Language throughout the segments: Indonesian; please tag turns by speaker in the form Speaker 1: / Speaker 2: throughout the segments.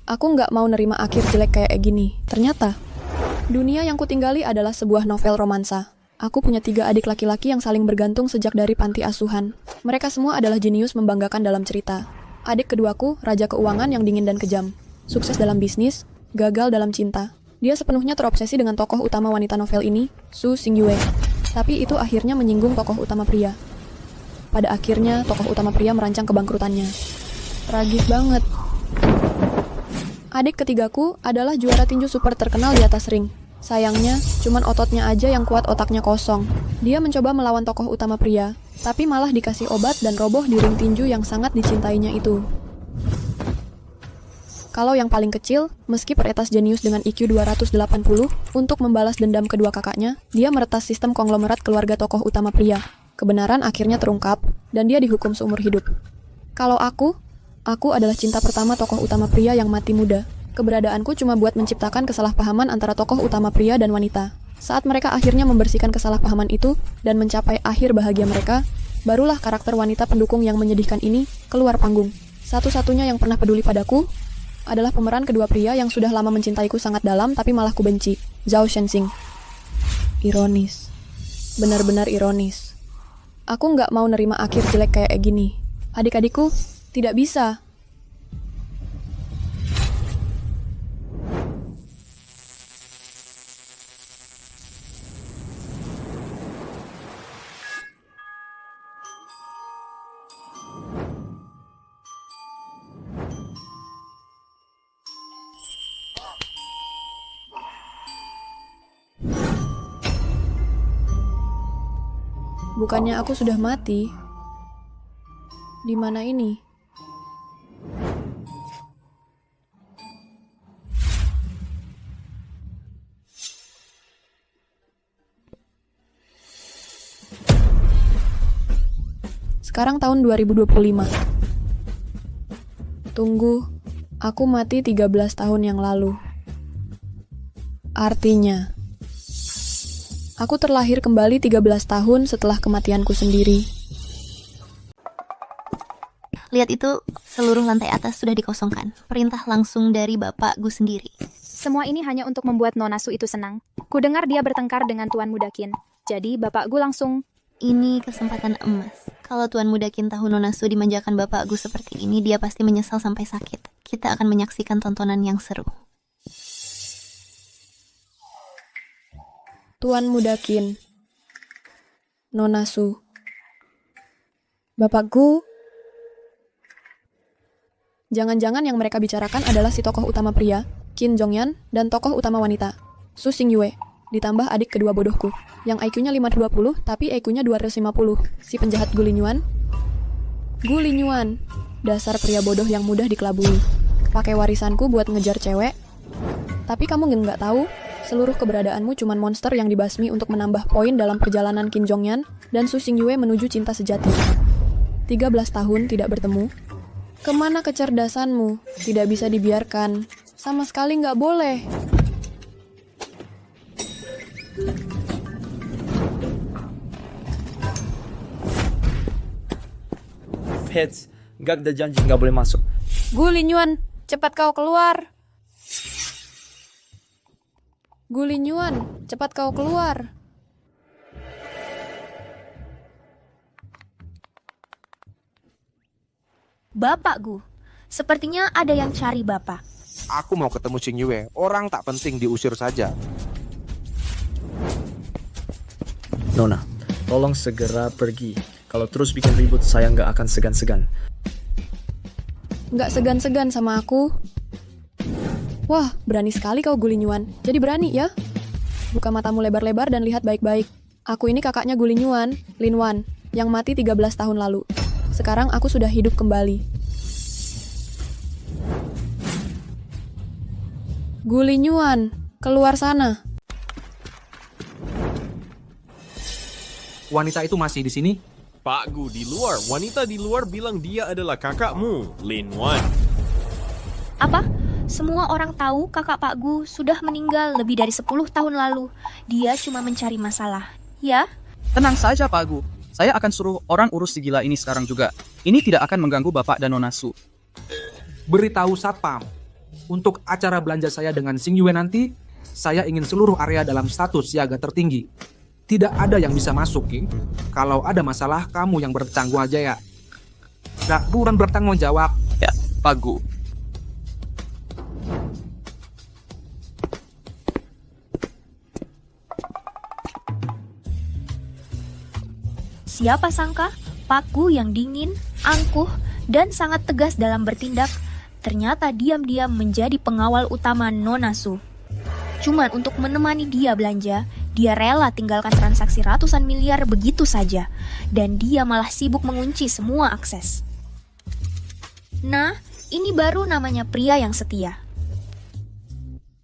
Speaker 1: Aku nggak mau nerima akhir jelek kayak gini. Ternyata, dunia yang kutinggali adalah sebuah novel romansa. Aku punya 3 adik laki-laki yang saling bergantung sejak dari panti asuhan. Mereka semua adalah jenius membanggakan dalam cerita. Adik keduaku, raja keuangan yang dingin dan kejam. Sukses dalam bisnis, gagal dalam cinta. Dia sepenuhnya terobsesi dengan tokoh utama wanita novel ini, Su Xingyue. Tapi itu akhirnya menyinggung tokoh utama pria. Pada akhirnya, tokoh utama pria merancang kebangkrutannya. Tragis banget. Adik ketigaku adalah juara tinju super terkenal di atas ring. Sayangnya, cuman ototnya aja yang kuat, otaknya kosong. Dia mencoba melawan tokoh utama pria, tapi malah dikasih obat dan roboh di ring tinju yang sangat dicintainya itu. Kalau yang paling kecil, meski peretas jenius dengan IQ 280, untuk membalas dendam kedua kakaknya, dia meretas sistem konglomerat keluarga tokoh utama pria. Kebenaran akhirnya terungkap, dan dia dihukum seumur hidup. Kalau aku adalah cinta pertama tokoh utama pria yang mati muda. Keberadaanku cuma buat menciptakan kesalahpahaman antara tokoh utama pria dan wanita. Saat mereka akhirnya membersihkan kesalahpahaman itu, dan mencapai akhir bahagia mereka, barulah karakter wanita pendukung yang menyedihkan ini keluar panggung. Satu-satunya yang pernah peduli padaku adalah pemeran kedua pria yang sudah lama mencintaiku sangat dalam tapi malah kubenci, Zhao Shenxing. Ironis. Benar-benar ironis. Aku nggak mau nerima akhir jelek kayak gini. Adik-adikku, tidak bisa. Bukannya aku sudah mati? Di mana ini? Sekarang tahun 2025. Tunggu, aku mati 13 tahun yang lalu. Artinya, aku terlahir kembali 13 tahun setelah kematianku sendiri.
Speaker 2: Lihat itu, seluruh lantai atas sudah dikosongkan. Perintah langsung dari Bapak Gu sendiri.
Speaker 3: Semua ini hanya untuk membuat Nona Su itu senang. Kudengar dia bertengkar dengan Tuan Mudakin. Jadi Bapak Gu langsung...
Speaker 2: Ini kesempatan emas. Kalau Tuan Mudakin tahu Nona Su dimanjakan Bapak Gu seperti ini, dia pasti menyesal sampai sakit. Kita akan menyaksikan tontonan yang seru.
Speaker 1: Tuan Mudakin, Nona Su, Bapak Gu. Jangan-jangan yang mereka bicarakan adalah si tokoh utama pria, Qin Zhongyan, dan tokoh utama wanita, Su Xingyue, ditambah adik kedua bodohku, yang IQ-nya 520 tapi IQ-nya 250, si penjahat Gu Linyuan. Gu Linyuan, dasar pria bodoh yang mudah dikelabui. Pakai warisanku buat ngejar cewek. Tapi kamu nggak tahu, seluruh keberadaanmu cuman monster yang dibasmi untuk menambah poin dalam perjalanan Qin Zhongyan dan Su Xingyue menuju cinta sejati. 13 tahun tidak bertemu. Kemana kecerdasanmu? Tidak bisa dibiarkan. Sama sekali nggak boleh.
Speaker 4: Heads, gak ada janji nggak boleh masuk.
Speaker 1: Gu Linyuan, cepat kau keluar. Gu Linyuan, cepat kau keluar.
Speaker 5: Bapak Gu, sepertinya ada yang cari Bapak.
Speaker 6: Aku mau ketemu Xingyue. Orang tak penting diusir saja.
Speaker 4: Nona, tolong segera pergi. Kalau terus bikin ribut, saya nggak akan segan-segan.
Speaker 1: Nggak segan-segan sama aku. Wah, berani sekali kau Gu Linyuan. Jadi berani ya? Buka matamu lebar-lebar dan lihat baik-baik. Aku ini kakaknya Gu Linyuan, Lin Wan, yang mati 13 tahun lalu. Sekarang aku sudah hidup kembali. Gu Linyuan, keluar sana.
Speaker 7: Wanita itu masih di sini?
Speaker 8: Pak Gu di luar. Wanita di luar bilang dia adalah kakakmu, Lin Wan.
Speaker 5: Apa? Semua orang tahu kakak Pak Gu sudah meninggal lebih dari 10 tahun lalu. Dia cuma mencari masalah. Ya?
Speaker 9: Tenang saja Pak Gu. Saya akan suruh orang urus si gila ini sekarang juga. Ini tidak akan mengganggu Bapak dan Nona Su.
Speaker 7: Beritahu Satpam.
Speaker 6: Untuk acara belanja saya dengan Xing Yue nanti, saya ingin seluruh area dalam status siaga tertinggi. Tidak ada yang bisa masuk, Ki. Kalau ada masalah, kamu yang bertanggung aja ya. Gak buruan bertanggung jawab.
Speaker 9: Ya, Pak Gu.
Speaker 5: Siapa sangka Pak Gu yang dingin, angkuh, dan sangat tegas dalam bertindak, ternyata diam-diam menjadi pengawal utama Nona Su. Cuman untuk menemani dia belanja, dia rela tinggalkan transaksi ratusan miliar begitu saja, dan dia malah sibuk mengunci semua akses. Nah, ini baru namanya pria yang setia.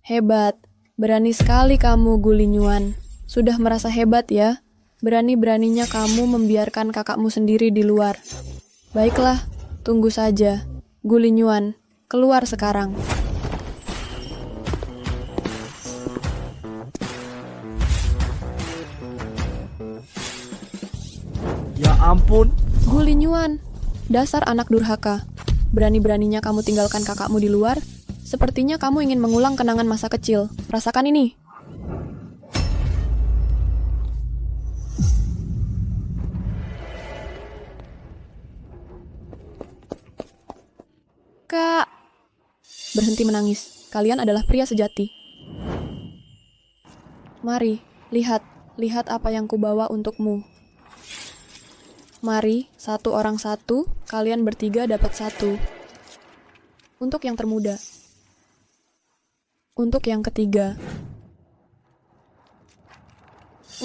Speaker 1: Hebat. Berani sekali kamu, Gulinyuan. Sudah merasa hebat ya? Berani-beraninya kamu membiarkan kakakmu sendiri di luar. Baiklah, tunggu saja. Gulinyuan, keluar sekarang.
Speaker 4: Ya ampun.
Speaker 1: Gulinyuan, dasar anak durhaka. Berani-beraninya kamu tinggalkan kakakmu di luar. Sepertinya kamu ingin mengulang kenangan masa kecil. Rasakan ini. Kak, berhenti menangis. Kalian adalah pria sejati. Mari, lihat apa yang kubawa untukmu. Mari, satu orang satu, kalian bertiga dapat satu. Untuk yang termuda. Untuk yang ketiga.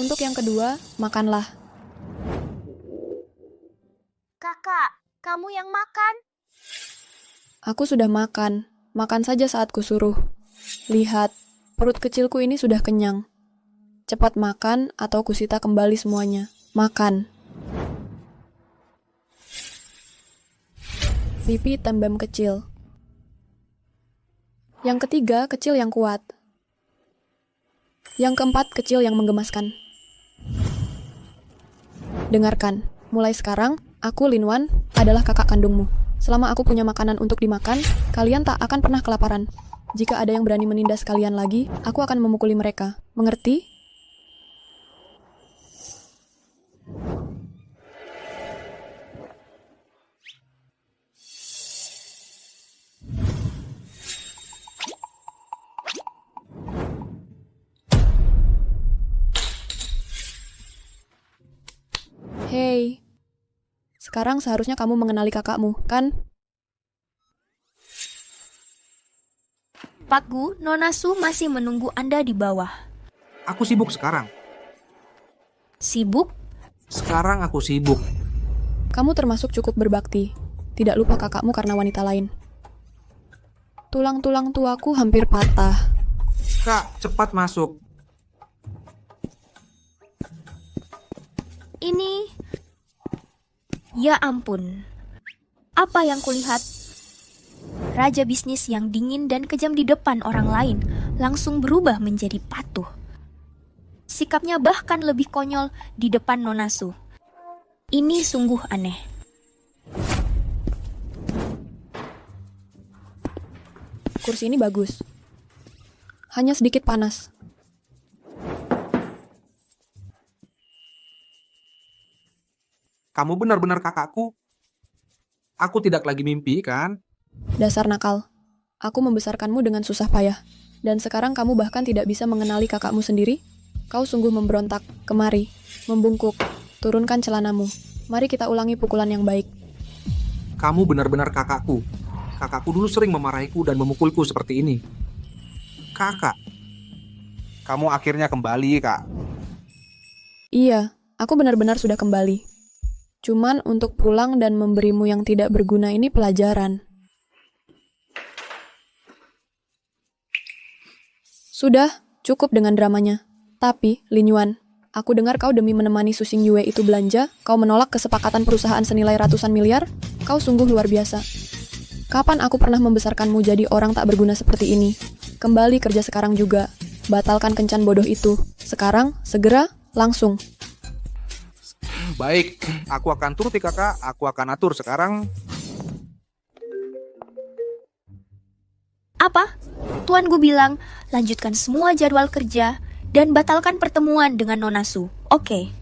Speaker 1: Untuk yang kedua, makanlah.
Speaker 5: Kakak, kamu yang makan?
Speaker 1: Aku sudah makan. Makan saja saat kusuruh. Lihat, perut kecilku ini sudah kenyang. Cepat makan atau kusita kembali semuanya. Makan. Pipi tembem kecil. Yang ketiga, kecil yang kuat. Yang keempat, kecil yang menggemaskan. Dengarkan, mulai sekarang, aku Linwan adalah kakak kandungmu. Selama aku punya makanan untuk dimakan, kalian tak akan pernah kelaparan. Jika ada yang berani menindas kalian lagi, aku akan memukuli mereka. Mengerti? Hei, sekarang seharusnya kamu mengenali kakakmu, kan?
Speaker 5: Pak Gu, Nona Su masih menunggu Anda di bawah.
Speaker 6: Aku sibuk sekarang.
Speaker 5: Sibuk?
Speaker 6: Sekarang aku sibuk.
Speaker 1: Kamu termasuk cukup berbakti. Tidak lupa kakakmu karena wanita lain. Tulang-tulang tuaku hampir patah.
Speaker 6: Kak, cepat masuk.
Speaker 5: Ini... Ya ampun. Apa yang kulihat? Raja bisnis yang dingin dan kejam di depan orang lain langsung berubah menjadi patuh. Sikapnya bahkan lebih konyol di depan Nona Su. Ini sungguh aneh.
Speaker 1: Kursi ini bagus. Hanya sedikit panas.
Speaker 6: Kamu benar-benar kakakku. Aku tidak lagi mimpi, kan?
Speaker 1: Dasar nakal. Aku membesarkanmu dengan susah payah. Dan sekarang kamu bahkan tidak bisa mengenali kakakmu sendiri? Kau sungguh memberontak. Kemari. Membungkuk. Turunkan celanamu. Mari kita ulangi pukulan yang baik.
Speaker 6: Kamu benar-benar kakakku. Kakakku dulu sering memarahiku dan memukulku seperti ini. Kakak. Kamu akhirnya kembali, Kak.
Speaker 1: Iya, aku benar-benar sudah kembali. Cuman untuk pulang dan memberimu yang tidak berguna ini pelajaran. Sudah, cukup dengan dramanya. Tapi, Linyuan, aku dengar kau demi menemani Susing Yue itu belanja, kau menolak kesepakatan perusahaan senilai ratusan miliar? Kau sungguh luar biasa. Kapan aku pernah membesarkanmu jadi orang tak berguna seperti ini? Kembali kerja sekarang juga. Batalkan kencan bodoh itu. Sekarang, segera, langsung.
Speaker 6: Baik, aku akan turuti kakak. Aku akan atur sekarang.
Speaker 5: Apa? Tuan Gu bilang, lanjutkan semua jadwal kerja dan batalkan pertemuan dengan Nona Su. Oke.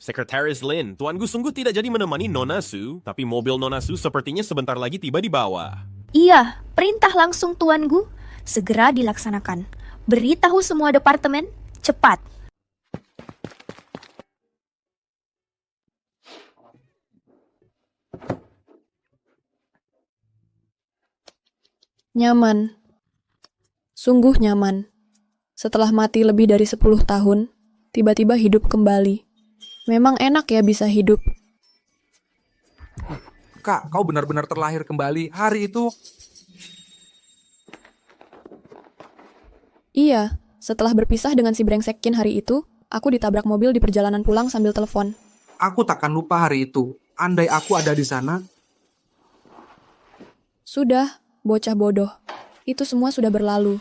Speaker 8: Sekretaris Lin, Tuan Gu sungguh tidak jadi menemani Nona Su, tapi mobil Nona Su sepertinya sebentar lagi tiba di bawah.
Speaker 5: Iya, perintah langsung Tuan Gu. Segera dilaksanakan. Beritahu semua departemen, cepat.
Speaker 1: Nyaman. Sungguh nyaman. Setelah mati lebih dari 10 tahun, tiba-tiba hidup kembali. Memang enak ya bisa hidup.
Speaker 6: Kak, kau benar-benar terlahir kembali hari itu.
Speaker 1: Iya, setelah berpisah dengan si brengsek Kin hari itu, aku ditabrak mobil di perjalanan pulang sambil telepon.
Speaker 6: Aku takkan lupa hari itu. Andai aku ada di sana.
Speaker 1: Sudah, bocah bodoh. Itu semua sudah berlalu.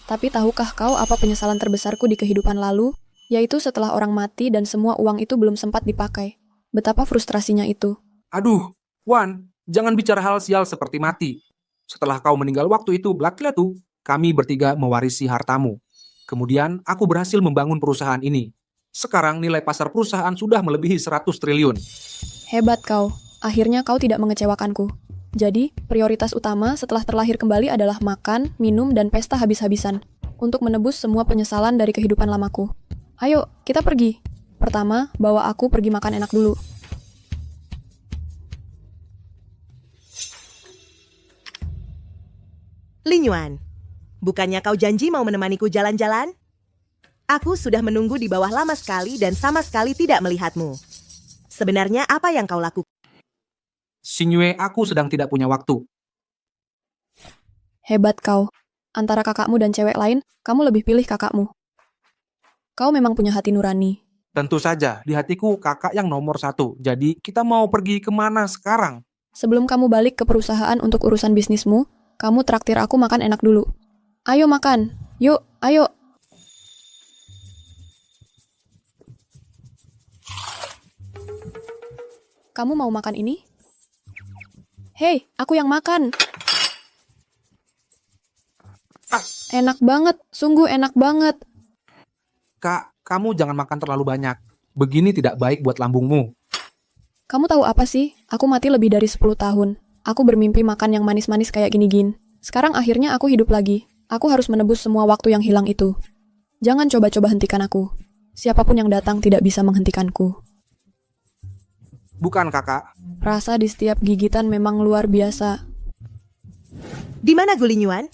Speaker 1: Tapi tahukah kau apa penyesalan terbesarku di kehidupan lalu? Yaitu setelah orang mati dan semua uang itu belum sempat dipakai. Betapa frustrasinya itu.
Speaker 6: Aduh, Wan, jangan bicara hal sial seperti mati. Setelah kau meninggal waktu itu, Blacklet tuh, kami bertiga mewarisi hartamu. Kemudian, aku berhasil membangun perusahaan ini. Sekarang nilai pasar perusahaan sudah melebihi 100 triliun.
Speaker 1: Hebat kau. Akhirnya kau tidak mengecewakanku. Jadi, prioritas utama setelah terlahir kembali adalah makan, minum, dan pesta habis-habisan. Untuk menebus semua penyesalan dari kehidupan lamaku. Ayo, kita pergi. Pertama, bawa aku pergi makan enak dulu.
Speaker 7: Lin Yuan, bukannya kau janji mau menemaniku jalan-jalan? Aku sudah menunggu di bawah lama sekali dan sama sekali tidak melihatmu. Sebenarnya apa yang kau lakukan?
Speaker 6: Xingyue, aku sedang tidak punya waktu.
Speaker 1: Hebat kau. Antara kakakmu dan cewek lain, kamu lebih pilih kakakmu. Kau memang punya hati nurani.
Speaker 6: Tentu saja, di hatiku kakak yang nomor 1. Jadi, kita mau pergi kemana sekarang?
Speaker 1: Sebelum kamu balik ke perusahaan untuk urusan bisnismu, kamu traktir aku makan enak dulu. Ayo makan. Yuk, ayo. Kamu mau makan ini? Hei, aku yang makan. Enak banget, sungguh enak banget.
Speaker 6: Kak, kamu jangan makan terlalu banyak. Begini tidak baik buat lambungmu.
Speaker 1: Kamu tahu apa sih? Aku mati lebih dari 10 tahun. Aku bermimpi makan yang manis-manis kayak gini-gin. Sekarang akhirnya aku hidup lagi. Aku harus menebus semua waktu yang hilang itu. Jangan coba-coba hentikan aku. Siapapun yang datang tidak bisa menghentikanku.
Speaker 6: Bukan, kakak.
Speaker 1: Rasa di setiap gigitan memang luar biasa.
Speaker 7: Di mana Gu Lin Yuan?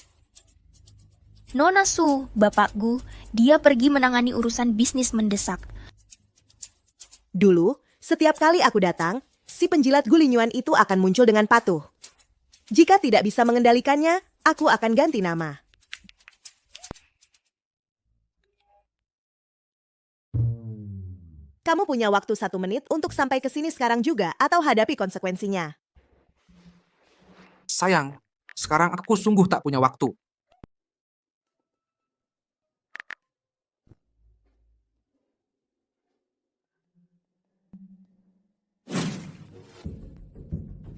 Speaker 5: Nona Su, Bapak Gu, dia pergi menangani urusan bisnis mendesak.
Speaker 7: Dulu, setiap kali aku datang, si penjilat Gu Lin Yuan itu akan muncul dengan patuh. Jika tidak bisa mengendalikannya, aku akan ganti nama. Kamu punya waktu 1 menit untuk sampai ke sini sekarang juga atau hadapi konsekuensinya.
Speaker 6: Sayang, sekarang aku sungguh tak punya waktu.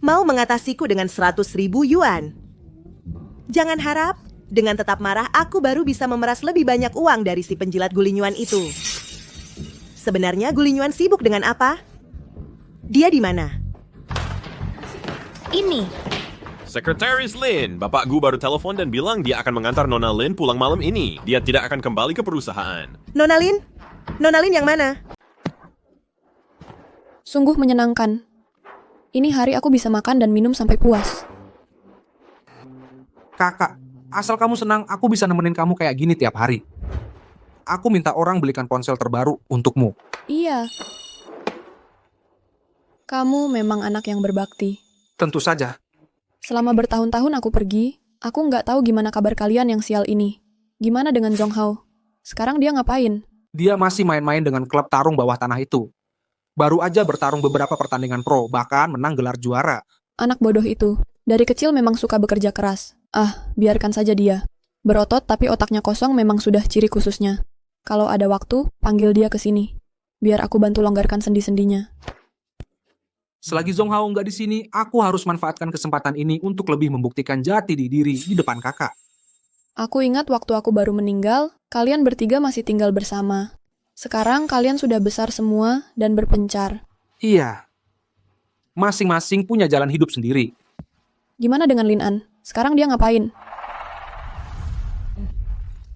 Speaker 7: Mau mengatasiku dengan 100.000 yuan. Jangan harap, dengan tetap marah aku baru bisa memeras lebih banyak uang dari si penjilat Gu Lin Yuan itu. Sebenarnya Gu Lin Yuan sibuk dengan apa? Dia di mana?
Speaker 5: Ini,
Speaker 8: Sekretaris Lin, Bapak Gu baru telepon dan bilang dia akan mengantar Nona Lin pulang malam ini. Dia tidak akan kembali ke perusahaan.
Speaker 7: Nona Lin? Nona Lin yang mana?
Speaker 1: Sungguh menyenangkan. Ini hari aku bisa makan dan minum sampai puas.
Speaker 6: Kakak, asal kamu senang, aku bisa nemenin kamu kayak gini tiap hari. Aku minta orang belikan ponsel terbaru untukmu.
Speaker 1: Iya. Kamu memang anak yang berbakti.
Speaker 6: Tentu saja.
Speaker 1: Selama bertahun-tahun aku pergi, aku nggak tahu gimana kabar kalian yang sial ini. Gimana dengan Zhong Hao? Sekarang dia ngapain?
Speaker 6: Dia masih main-main dengan klub tarung bawah tanah itu. Baru aja bertarung beberapa pertandingan pro, bahkan menang gelar juara.
Speaker 1: Anak bodoh itu. Dari kecil memang suka bekerja keras. Biarkan saja dia. Berotot tapi otaknya kosong memang sudah ciri khususnya. Kalau ada waktu, panggil dia ke sini. Biar aku bantu longgarkan sendi-sendinya.
Speaker 6: Selagi Zhong Hao nggak di sini, aku harus manfaatkan kesempatan ini untuk lebih membuktikan jati diri di depan kakak.
Speaker 1: Aku ingat waktu aku baru meninggal, kalian bertiga masih tinggal bersama. Sekarang kalian sudah besar semua dan berpencar.
Speaker 6: Iya. Masing-masing punya jalan hidup sendiri.
Speaker 1: Gimana dengan Lin An? Sekarang dia ngapain?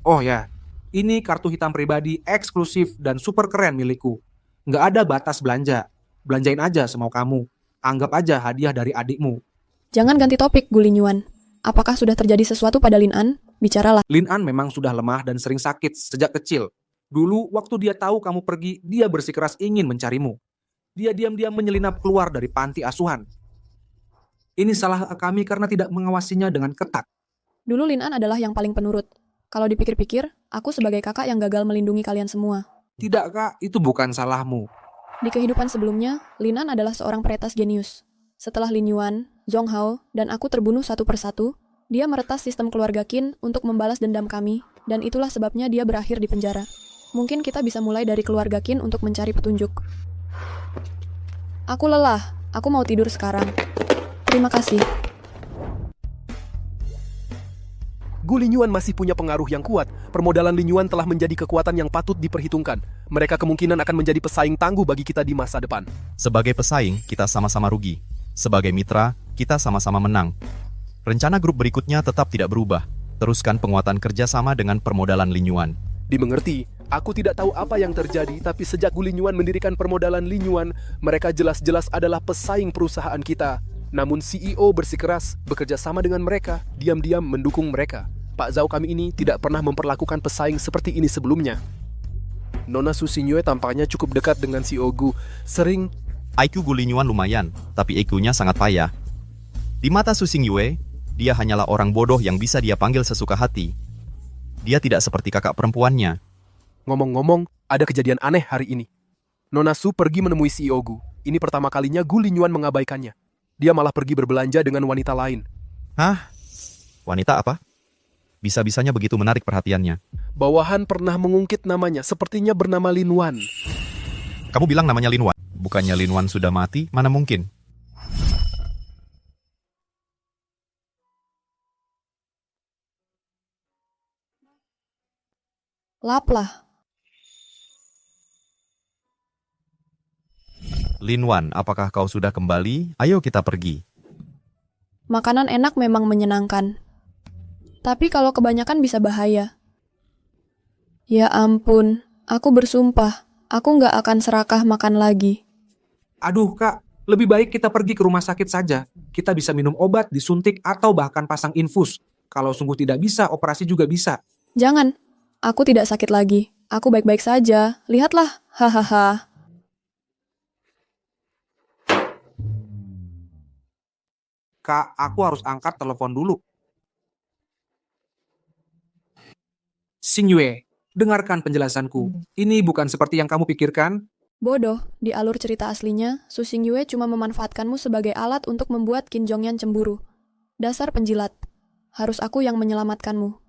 Speaker 6: Oh ya, ini kartu hitam pribadi eksklusif dan super keren milikku. Nggak ada batas belanja. Belanjain aja semau kamu. Anggap aja hadiah dari adikmu.
Speaker 1: Jangan ganti topik, Gulinyuan. Apakah sudah terjadi sesuatu pada Lin An? Bicaralah.
Speaker 6: Lin An memang sudah lemah dan sering sakit sejak kecil. Dulu, waktu dia tahu kamu pergi, dia bersikeras ingin mencarimu. Dia diam-diam menyelinap keluar dari panti asuhan. Ini salah kami karena tidak mengawasinya dengan ketat.
Speaker 1: Dulu Lin An adalah yang paling penurut. Kalau dipikir-pikir, aku sebagai kakak yang gagal melindungi kalian semua.
Speaker 6: Tidak, Kak, itu bukan salahmu.
Speaker 1: Di kehidupan sebelumnya, Lin An adalah seorang peretas jenius. Setelah Lin Yuan, Zhong Hao, dan aku terbunuh satu persatu, dia meretas sistem keluarga Qin untuk membalas dendam kami, dan itulah sebabnya dia berakhir di penjara. Mungkin kita bisa mulai dari keluarga Qin untuk mencari petunjuk. Aku lelah, aku mau tidur sekarang. Terima kasih.
Speaker 10: Gu Linyuan masih punya pengaruh yang kuat. Permodalan Linyuan telah menjadi kekuatan yang patut diperhitungkan. Mereka kemungkinan akan menjadi pesaing tangguh bagi kita di masa depan.
Speaker 11: Sebagai pesaing, kita sama-sama rugi. Sebagai mitra, kita sama-sama menang. Rencana grup berikutnya tetap tidak berubah. Teruskan penguatan kerjasama dengan permodalan Linyuan.
Speaker 10: Dimengerti, aku tidak tahu apa yang terjadi, tapi sejak Gu Linyuan mendirikan permodalan Linyuan, mereka jelas-jelas adalah pesaing perusahaan kita. Namun CEO bersikeras bekerja sama dengan mereka, diam-diam mendukung mereka. Pak Zhao kami ini tidak pernah memperlakukan pesaing seperti ini sebelumnya. Nona Su Xingyue tampaknya cukup dekat dengan CEO Gu. Sering...
Speaker 11: IQ Gu Linyuan lumayan, tapi IQ-nya sangat payah. Di mata Su Xingyue, dia hanyalah orang bodoh yang bisa dia panggil sesuka hati. Dia tidak seperti kakak perempuannya.
Speaker 10: Ngomong-ngomong, ada kejadian aneh hari ini. Nona Su pergi menemui CEO Gu. Ini pertama kalinya Gu Linyuan mengabaikannya. Dia malah pergi berbelanja dengan wanita lain.
Speaker 11: Hah? Wanita apa? Bisa-bisanya begitu menarik perhatiannya.
Speaker 10: Bawahan pernah mengungkit namanya, sepertinya bernama Lin Wan.
Speaker 11: Kamu bilang namanya Lin Wan. Bukannya Lin Wan sudah mati? Mana mungkin?
Speaker 1: Laplah.
Speaker 11: Lin Wan, apakah kau sudah kembali? Ayo kita pergi.
Speaker 1: Makanan enak memang menyenangkan. Tapi kalau kebanyakan bisa bahaya. Ya ampun, aku bersumpah, aku nggak akan serakah makan lagi.
Speaker 6: Aduh, Kak, lebih baik kita pergi ke rumah sakit saja. Kita bisa minum obat, disuntik, atau bahkan pasang infus. Kalau sungguh tidak bisa, operasi juga bisa.
Speaker 1: Jangan, aku tidak sakit lagi. Aku baik-baik saja. Lihatlah, hahaha.
Speaker 6: Kak, aku harus angkat telepon dulu. Xingyue, dengarkan penjelasanku. Ini bukan seperti yang kamu pikirkan.
Speaker 1: Bodoh, di alur cerita aslinya, Su Xingyue cuma memanfaatkanmu sebagai alat untuk membuat Qin Zhongyan cemburu. Dasar penjilat. Harus aku yang menyelamatkanmu.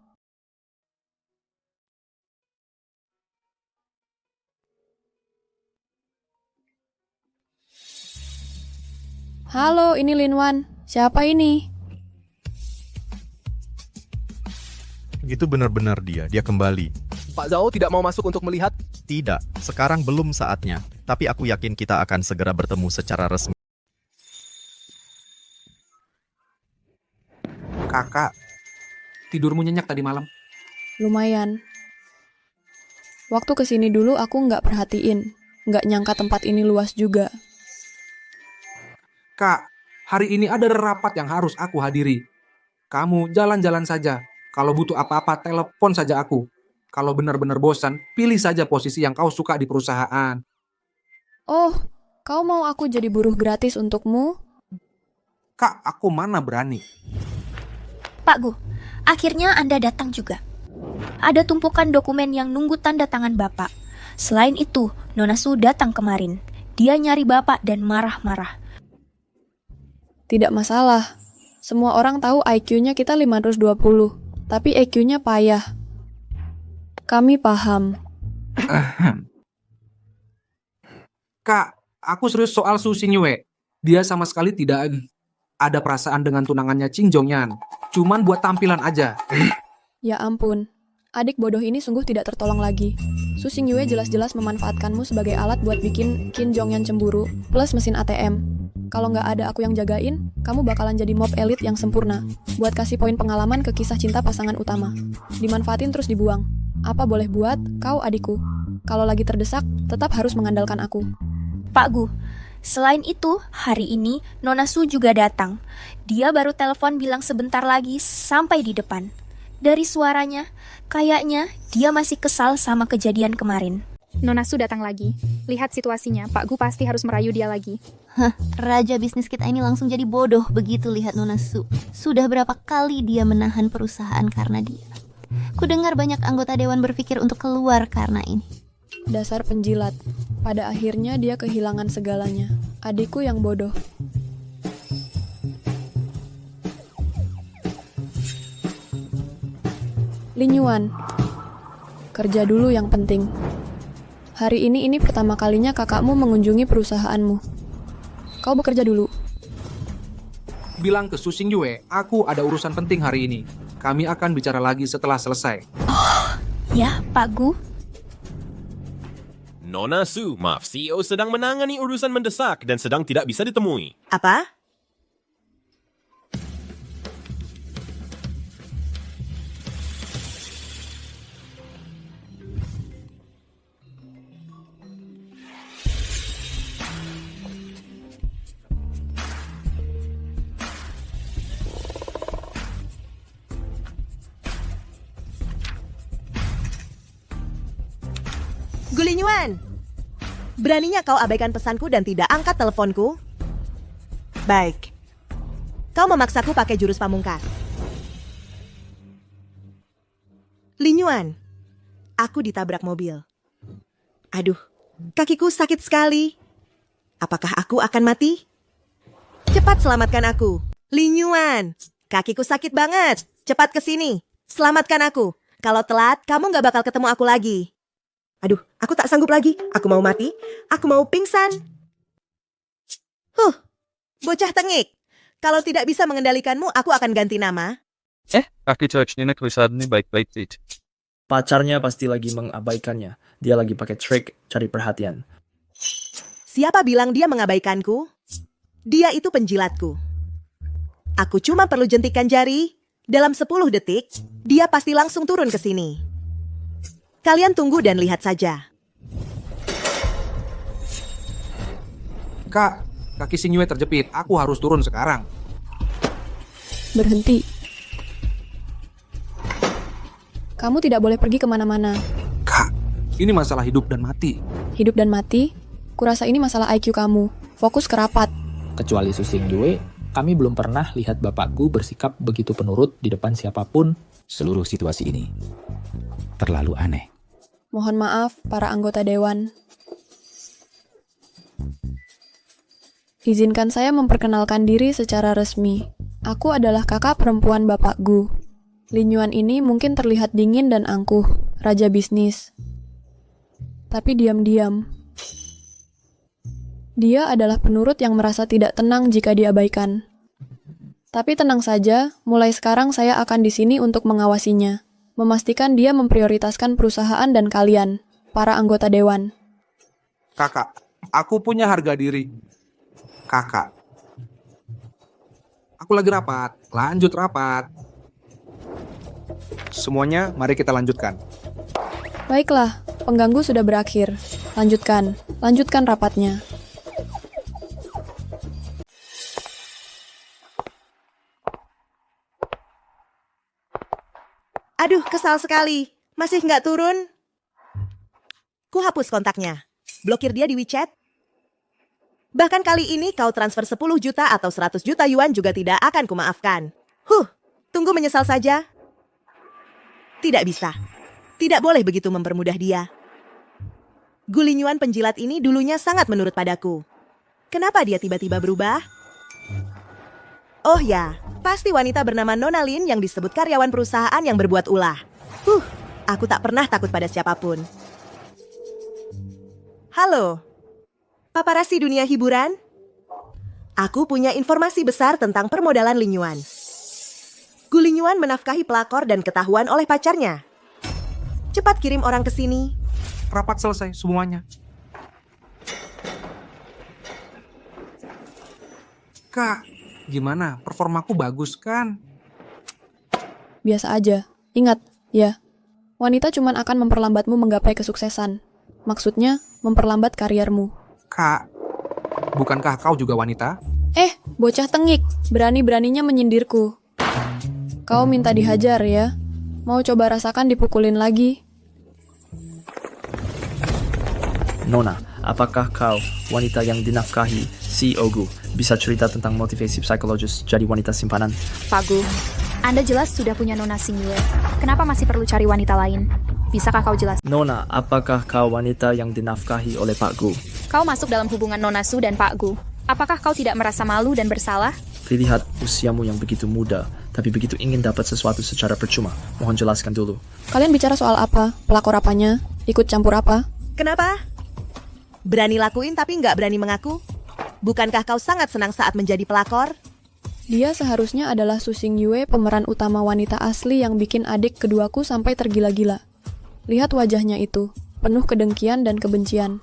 Speaker 1: Halo, ini Lin Wan. Siapa ini?
Speaker 11: Itu benar-benar dia kembali.
Speaker 10: Pak Zhao tidak mau masuk untuk melihat?
Speaker 11: Tidak, sekarang belum saatnya. Tapi aku yakin kita akan segera bertemu secara resmi.
Speaker 6: Kakak, tidurmu nyenyak tadi malam?
Speaker 1: Lumayan. Waktu kesini dulu aku nggak perhatiin. Nggak nyangka tempat ini luas juga.
Speaker 6: Kak, hari ini ada rapat yang harus aku hadiri. Kamu jalan-jalan saja. Kalau butuh apa-apa, telepon saja aku. Kalau benar-benar bosan, pilih saja posisi yang kau suka di perusahaan.
Speaker 1: Oh, kau mau aku jadi buruh gratis untukmu?
Speaker 6: Kak, aku mana berani.
Speaker 5: Pak Gu, akhirnya Anda datang juga. Ada tumpukan dokumen yang nunggu tanda tangan Bapak. Selain itu, Nona Su datang kemarin. Dia nyari Bapak dan marah-marah.
Speaker 1: Tidak masalah. Semua orang tahu IQ-nya kita 520, tapi EQ-nya payah. Kami paham.
Speaker 6: Kak, aku serius soal Su Xingyue. Dia sama sekali tidak ada perasaan dengan tunangannya Qin Zhongyan. Cuman buat tampilan aja.
Speaker 1: Ya ampun, adik bodoh ini sungguh tidak tertolong lagi. Su Xingyue jelas-jelas memanfaatkanmu sebagai alat buat bikin Qin Zhongyan cemburu, plus mesin ATM. Kalau nggak ada aku yang jagain, kamu bakalan jadi mob elit yang sempurna. Buat kasih poin pengalaman ke kisah cinta pasangan utama. Dimanfaatin terus dibuang. Apa boleh buat, kau adikku. Kalau lagi terdesak, tetap harus mengandalkan aku.
Speaker 5: Pak Gu, selain itu, hari ini Nona Su juga datang. Dia baru telepon bilang sebentar lagi sampai di depan. Dari suaranya, kayaknya dia masih kesal sama kejadian kemarin.
Speaker 3: Nona Su datang lagi. Lihat situasinya, Pak Gu pasti harus merayu dia lagi.
Speaker 2: Raja bisnis kita ini langsung jadi bodoh begitu lihat Nona Su. Sudah berapa kali dia menahan perusahaan karena dia. Kudengar banyak anggota dewan berpikir untuk keluar karena ini.
Speaker 1: Dasar penjilat. Pada akhirnya dia kehilangan segalanya. Adikku yang bodoh. Lin Yuan. Kerja dulu yang penting. Hari ini pertama kalinya kakakmu mengunjungi perusahaanmu. Kau bekerja dulu.
Speaker 6: Bilang ke Su Xingyue, aku ada urusan penting hari ini. Kami akan bicara lagi setelah selesai.
Speaker 5: Ya, Pak Gu.
Speaker 8: Nona Su, maaf, CEO sedang menangani urusan mendesak dan sedang tidak bisa ditemui.
Speaker 7: Apa? Gulinyuan, beraninya kau abaikan pesanku dan tidak angkat teleponku? Baik, kau memaksaku pakai jurus pamungkas. Linyuan, aku ditabrak mobil. Aduh, kakiku sakit sekali. Apakah aku akan mati? Cepat selamatkan aku. Linyuan, kakiku sakit banget. Cepat ke sini, selamatkan aku. Kalau telat, kamu gak bakal ketemu aku lagi. Aduh, aku tak sanggup lagi. Aku mau mati. Aku mau pingsan. Bocah tengik. Kalau tidak bisa mengendalikanmu, aku akan ganti nama.
Speaker 12: Kaki coachnya kelihatannya baik-baik sih.
Speaker 4: Pacarnya pasti lagi mengabaikannya. Dia lagi pakai trik cari perhatian.
Speaker 7: Siapa bilang dia mengabaikanku? Dia itu penjilatku. Aku cuma perlu jentikan jari. Dalam 10 detik, dia pasti langsung turun ke sini. Kalian tunggu dan lihat saja.
Speaker 6: Kak, kaki Xingyue terjepit. Aku harus turun sekarang.
Speaker 1: Berhenti. Kamu tidak boleh pergi kemana-mana.
Speaker 6: Kak, ini masalah hidup dan mati.
Speaker 1: Hidup dan mati? Kurasa ini masalah IQ kamu. Fokus ke rapat.
Speaker 13: Kecuali Su Xingyue, kami belum pernah lihat Bapakku bersikap begitu penurut di depan siapapun.
Speaker 14: Seluruh situasi ini terlalu aneh.
Speaker 1: Mohon maaf, para anggota dewan. Izinkan saya memperkenalkan diri secara resmi. Aku adalah kakak perempuan Bapak Gu. Lin Yuan ini mungkin terlihat dingin dan angkuh, raja bisnis. Tapi diam-diam. Dia adalah penurut yang merasa tidak tenang jika diabaikan. Tapi tenang saja, mulai sekarang saya akan di sini untuk mengawasinya. Memastikan dia memprioritaskan perusahaan dan kalian, para anggota dewan.
Speaker 6: Kakak, aku punya harga diri. Kakak. Aku lagi rapat. Lanjut rapat. Semuanya, mari kita lanjutkan.
Speaker 1: Baiklah, pengganggu sudah berakhir. Lanjutkan rapatnya.
Speaker 7: Aduh, kesal sekali. Masih nggak turun? Ku hapus kontaknya. Blokir dia di WeChat. Bahkan kali ini kau transfer 10 juta atau 100 juta yuan juga tidak akan kumaafkan. Tunggu menyesal saja. Tidak bisa. Tidak boleh begitu mempermudah dia. Gulin Yuan penjilat ini dulunya sangat menurut padaku. Kenapa dia tiba-tiba berubah? Oh ya, pasti wanita bernama Nona Lin yang disebut karyawan perusahaan yang berbuat ulah. Aku tak pernah takut pada siapapun. Halo, paparazzi dunia hiburan? Aku punya informasi besar tentang permodalan Lin Yuan. Gulinyuan menafkahi pelakor dan ketahuan oleh pacarnya. Cepat kirim orang ke sini.
Speaker 6: Rapat selesai semuanya. Kak, gimana? Performaku bagus kan?
Speaker 1: Biasa aja. Ingat, ya, wanita cuman akan memperlambatmu menggapai kesuksesan. Maksudnya, memperlambat kariermu.
Speaker 6: Kak, bukankah kau juga wanita?
Speaker 1: Bocah tengik, berani-beraninya menyindirku. Kau minta dihajar ya? Mau coba rasakan dipukulin lagi?
Speaker 4: Nona, apakah kau, wanita yang dinafkahi CEO Gu, bisa cerita tentang motivasi psikologis jadi wanita simpanan?
Speaker 3: Pak Gu, Anda jelas sudah punya Nona Xingyue. Kenapa masih perlu cari wanita lain? Bisakah kau jelaskan?
Speaker 4: Nona, apakah kau wanita yang dinafkahi oleh Pak Gu?
Speaker 3: Kau masuk dalam hubungan Nona Su dan Pak Gu. Apakah kau tidak merasa malu dan bersalah?
Speaker 4: Lihat usiamu yang begitu muda, tapi begitu ingin dapat sesuatu secara percuma. Mohon jelaskan dulu.
Speaker 1: Kalian bicara soal apa? Pelakor apanya? Ikut campur apa?
Speaker 7: Kenapa? Berani lakuin tapi nggak berani mengaku? Bukankah kau sangat senang saat menjadi pelakor?
Speaker 1: Dia seharusnya adalah Su Xingyue, pemeran utama wanita asli yang bikin adik keduaku sampai tergila-gila. Lihat wajahnya itu, penuh kedengkian dan kebencian.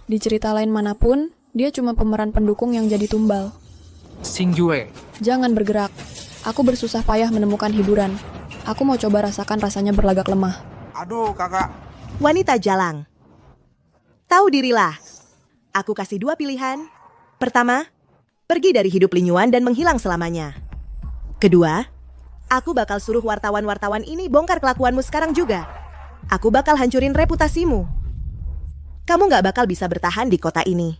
Speaker 1: Di cerita lain manapun, dia cuma pemeran pendukung yang jadi tumbal.
Speaker 6: Xingyue.
Speaker 1: Jangan bergerak. Aku bersusah payah menemukan hiburan. Aku mau coba rasakan rasanya berlagak lemah.
Speaker 6: Aduh, kakak.
Speaker 7: Wanita jalang. Tahu dirilah. Aku kasih 2 pilihan. Pertama, pergi dari hidup Linyuan dan menghilang selamanya. Kedua, aku bakal suruh wartawan-wartawan ini bongkar kelakuanmu sekarang juga. Aku bakal hancurin reputasimu. Kamu nggak bakal bisa bertahan di kota ini.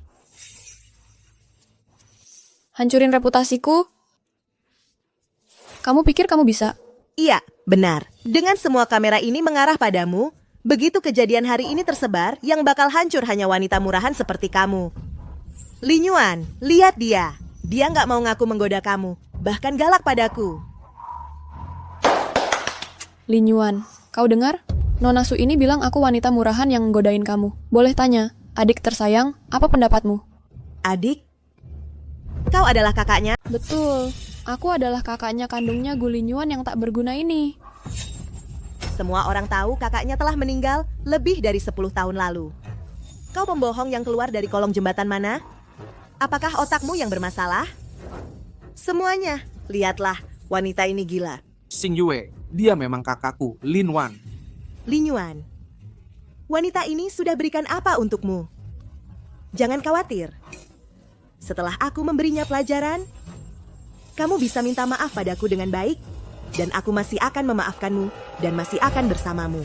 Speaker 1: Hancurin reputasiku? Kamu pikir kamu bisa?
Speaker 7: Iya, benar. Dengan semua kamera ini mengarah padamu, begitu kejadian hari ini tersebar, yang bakal hancur hanya wanita murahan seperti kamu. Linyuan, lihat dia. Dia nggak mau ngaku menggoda kamu, bahkan galak padaku.
Speaker 1: Linyuan, kau dengar? Nona Su ini bilang aku wanita murahan yang nggodain kamu. Boleh tanya, adik tersayang, apa pendapatmu?
Speaker 7: Adik? Kau adalah kakaknya?
Speaker 1: Betul, aku adalah kakaknya kandungnya Gulinyuan yang tak berguna ini.
Speaker 7: Semua orang tahu kakaknya telah meninggal lebih dari 10 tahun lalu. Kau pembohong yang keluar dari kolong jembatan mana? Apakah otakmu yang bermasalah? Semuanya, lihatlah, wanita ini gila.
Speaker 6: Xingyue, dia memang kakakku, Lin Wan.
Speaker 7: Linyuan, wanita ini sudah berikan apa untukmu? Jangan khawatir. Setelah aku memberinya pelajaran, kamu bisa minta maaf padaku dengan baik, dan aku masih akan memaafkanmu dan masih akan bersamamu.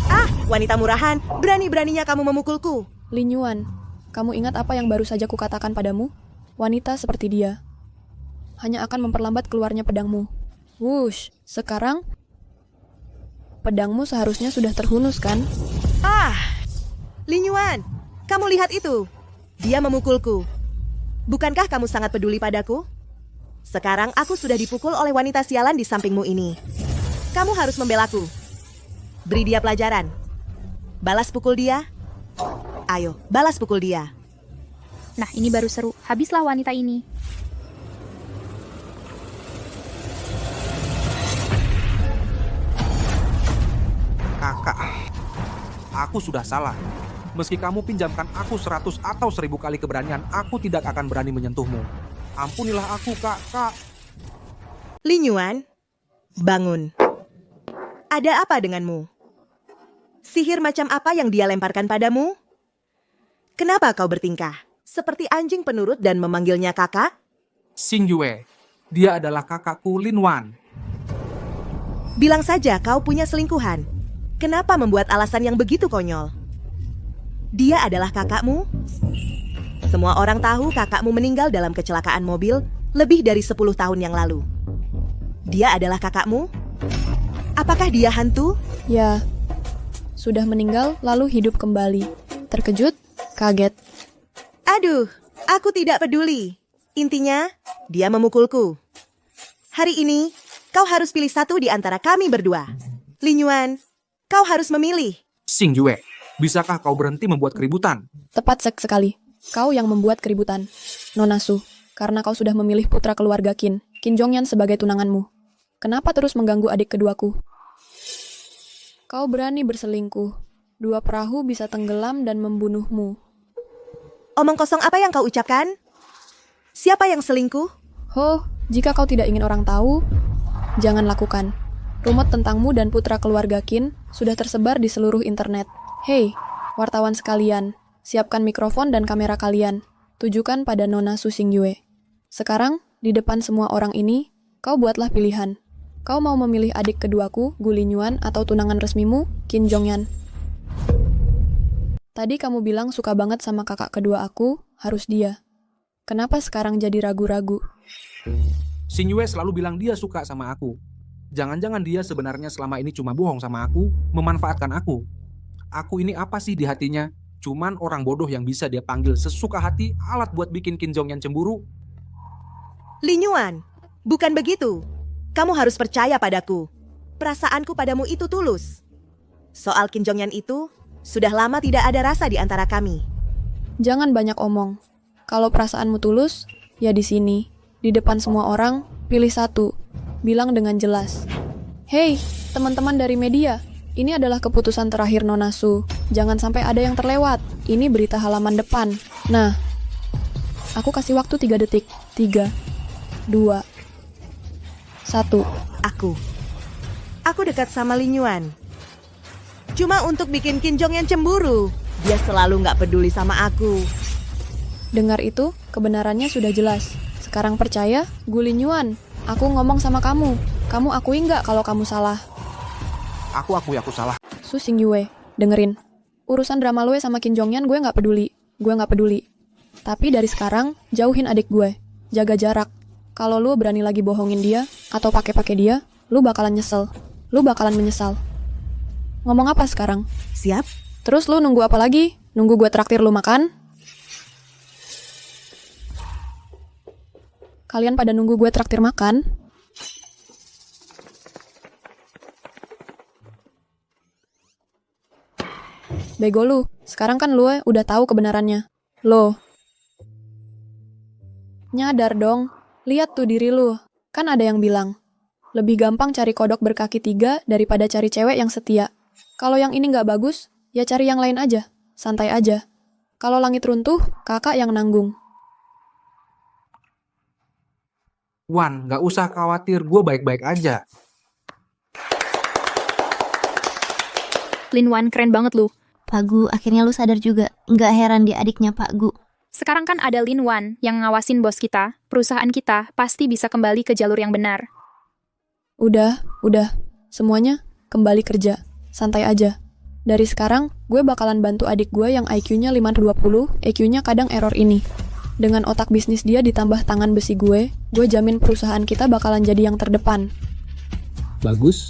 Speaker 7: Ah, wanita murahan, berani-beraninya kamu memukulku.
Speaker 1: Linyuan, kamu ingat apa yang baru saja kukatakan padamu? Wanita seperti dia hanya akan memperlambat keluarnya pedangmu. Wush, sekarang pedangmu seharusnya sudah terhunus kan?
Speaker 7: Ah, Linyuan, kamu lihat itu. Dia memukulku. Bukankah kamu sangat peduli padaku? Sekarang aku sudah dipukul oleh wanita sialan di sampingmu ini. Kamu harus membelaku. Beri dia pelajaran. Balas pukul dia. Ayo, balas pukul dia.
Speaker 3: Nah, ini baru seru. Habislah wanita ini.
Speaker 6: Kakak, aku sudah salah. Meski kamu pinjamkan aku 100 atau 1000 kali keberanian, aku tidak akan berani menyentuhmu. Ampunilah aku, Kak.
Speaker 7: Linyuan, bangun. Ada apa denganmu? Sihir macam apa yang dia lemparkan padamu? Kenapa kau bertingkah seperti anjing penurut dan memanggilnya kakak?
Speaker 6: Xingyue, dia adalah kakakku Lin Wan.
Speaker 7: Bilang saja kau punya selingkuhan. Kenapa membuat alasan yang begitu konyol? Dia adalah kakakmu? Semua orang tahu kakakmu meninggal dalam kecelakaan mobil lebih dari 10 tahun yang lalu. Dia adalah kakakmu? Apakah dia hantu?
Speaker 1: Ya, sudah meninggal lalu hidup kembali. Terkejut, kaget.
Speaker 7: Aduh, aku tidak peduli. Intinya, dia memukulku. Hari ini, kau harus pilih satu di antara kami berdua. Linyuan, kau harus memilih.
Speaker 6: Xingyue, bisakah kau berhenti membuat keributan?
Speaker 1: Tepat sekali. Kau yang membuat keributan. Nona Su, karena kau sudah memilih putra keluarga Qin. Kim Jong-yan sebagai tunanganmu. Kenapa terus mengganggu adik keduaku? Kau berani berselingkuh. 2 perahu bisa tenggelam dan membunuhmu.
Speaker 7: Omong kosong apa yang kau ucapkan? Siapa yang selingkuh?
Speaker 1: Ho, jika kau tidak ingin orang tahu, jangan lakukan. Rumor tentangmu dan putra keluarga Qin sudah tersebar di seluruh internet. Hei, wartawan sekalian, siapkan mikrofon dan kamera kalian. Tujukan pada Nona Su Xingyue. Sekarang, di depan semua orang ini, kau buatlah pilihan. Kau mau memilih adik keduaku, Gu Linyuan, atau tunangan resmimu, Kim Jong-yan? Tadi kamu bilang suka banget sama kakak kedua aku, harus dia. Kenapa sekarang jadi ragu-ragu?
Speaker 6: Xingyue selalu bilang dia suka sama aku. Jangan-jangan dia sebenarnya selama ini cuma bohong sama aku, memanfaatkan aku. Aku ini apa sih di hatinya? Cuman orang bodoh yang bisa dia panggil sesuka hati, alat buat bikin Kim Jong-yan cemburu.
Speaker 7: Linyuan, bukan begitu. Kamu harus percaya padaku. Perasaanku padamu itu tulus. Soal Kim Jong-yan itu, sudah lama tidak ada rasa di antara kami.
Speaker 1: Jangan banyak omong. Kalau perasaanmu tulus, ya di sini. Di depan semua orang, pilih satu. Bilang dengan jelas. Hei, teman-teman dari media. Ini adalah keputusan terakhir Nona Su. Jangan sampai ada yang terlewat. Ini berita halaman depan. Nah, aku kasih waktu 3 detik. 3, 2, 1.
Speaker 7: Aku dekat sama Linyuan. Cuma untuk bikin Kim Jong-yan cemburu. Dia selalu nggak peduli sama aku.
Speaker 1: Dengar itu, kebenarannya sudah jelas. Sekarang percaya, Gu Linyuan. Aku ngomong sama kamu. Kamu akui nggak kalau kamu salah?
Speaker 6: Aku akui aku salah.
Speaker 1: Su Xingyue, dengerin. Urusan drama lu sama Kim Jong-yan gue nggak peduli. Gue nggak peduli. Tapi dari sekarang, jauhin adik gue. Jaga jarak. Kalau lu berani lagi bohongin dia, atau pakai dia, lu bakalan nyesel. Lu bakalan menyesal. Ngomong apa sekarang?
Speaker 7: Siap.
Speaker 1: Terus lu nunggu apa lagi? Nunggu gue traktir lu makan? Kalian pada nunggu gue traktir makan? Bego lu, sekarang kan lu udah tahu kebenarannya. Lo. Nyadar dong, lihat tuh diri lu. Kan ada yang bilang, lebih gampang cari kodok berkaki 3 daripada cari cewek yang setia. Kalau yang ini nggak bagus, ya cari yang lain aja. Santai aja. Kalau langit runtuh, kakak yang nanggung.
Speaker 6: Wan, nggak usah khawatir, gue baik-baik aja.
Speaker 3: Lin Wan, keren banget lu.
Speaker 2: Pak Gu, akhirnya lu sadar juga. Nggak heran dia adiknya Pak Gu.
Speaker 3: Sekarang kan ada Lin Wan yang ngawasin bos kita. Perusahaan kita pasti bisa kembali ke jalur yang benar.
Speaker 1: Udah. Semuanya kembali kerja. Santai aja. Dari sekarang, gue bakalan bantu adik gue yang IQ-nya 520, EQ-nya kadang error ini. Dengan otak bisnis dia ditambah tangan besi gue jamin perusahaan kita bakalan jadi yang terdepan.
Speaker 13: Bagus.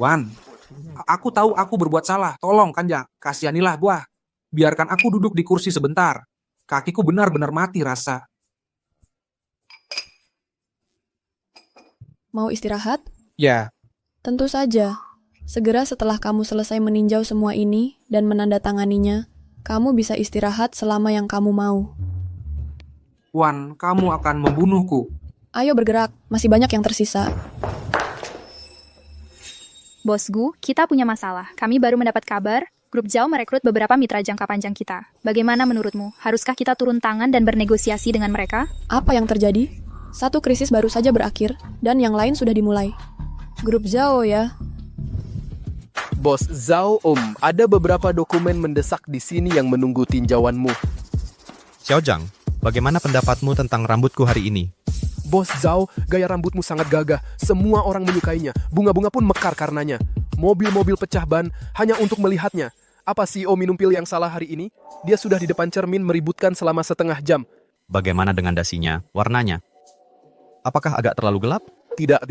Speaker 6: Wan, aku tahu aku berbuat salah. Tolong, Kanja, kasihanilah buah. Biarkan aku duduk di kursi sebentar. Kakiku benar-benar mati rasa.
Speaker 1: Mau istirahat?
Speaker 6: Ya.
Speaker 1: Tentu saja. Segera setelah kamu selesai meninjau semua ini dan menandatanganinya, kamu bisa istirahat selama yang kamu mau.
Speaker 6: Wan, kamu akan membunuhku.
Speaker 1: Ayo bergerak, masih banyak yang tersisa.
Speaker 3: Bos Gu, kita punya masalah. Kami baru mendapat kabar, Grup Zhao merekrut beberapa mitra jangka panjang kita. Bagaimana menurutmu? Haruskah kita turun tangan dan bernegosiasi dengan mereka?
Speaker 1: Apa yang terjadi? Satu krisis baru saja berakhir, dan yang lain sudah dimulai. Grup Zhao ya.
Speaker 10: Bos Zhao, ada beberapa dokumen mendesak di sini yang menunggu tinjauanmu.
Speaker 11: Xiaojang, bagaimana pendapatmu tentang rambutku hari ini?
Speaker 10: Bos Zhao, gaya rambutmu sangat gagah. Semua orang menyukainya. Bunga-bunga pun mekar karenanya. Mobil-mobil pecah ban hanya untuk melihatnya. Apa CEO minum pil yang salah hari ini? Dia sudah di depan cermin meributkan selama setengah jam.
Speaker 11: Bagaimana dengan dasinya, warnanya? Apakah agak terlalu gelap?
Speaker 10: Tidak.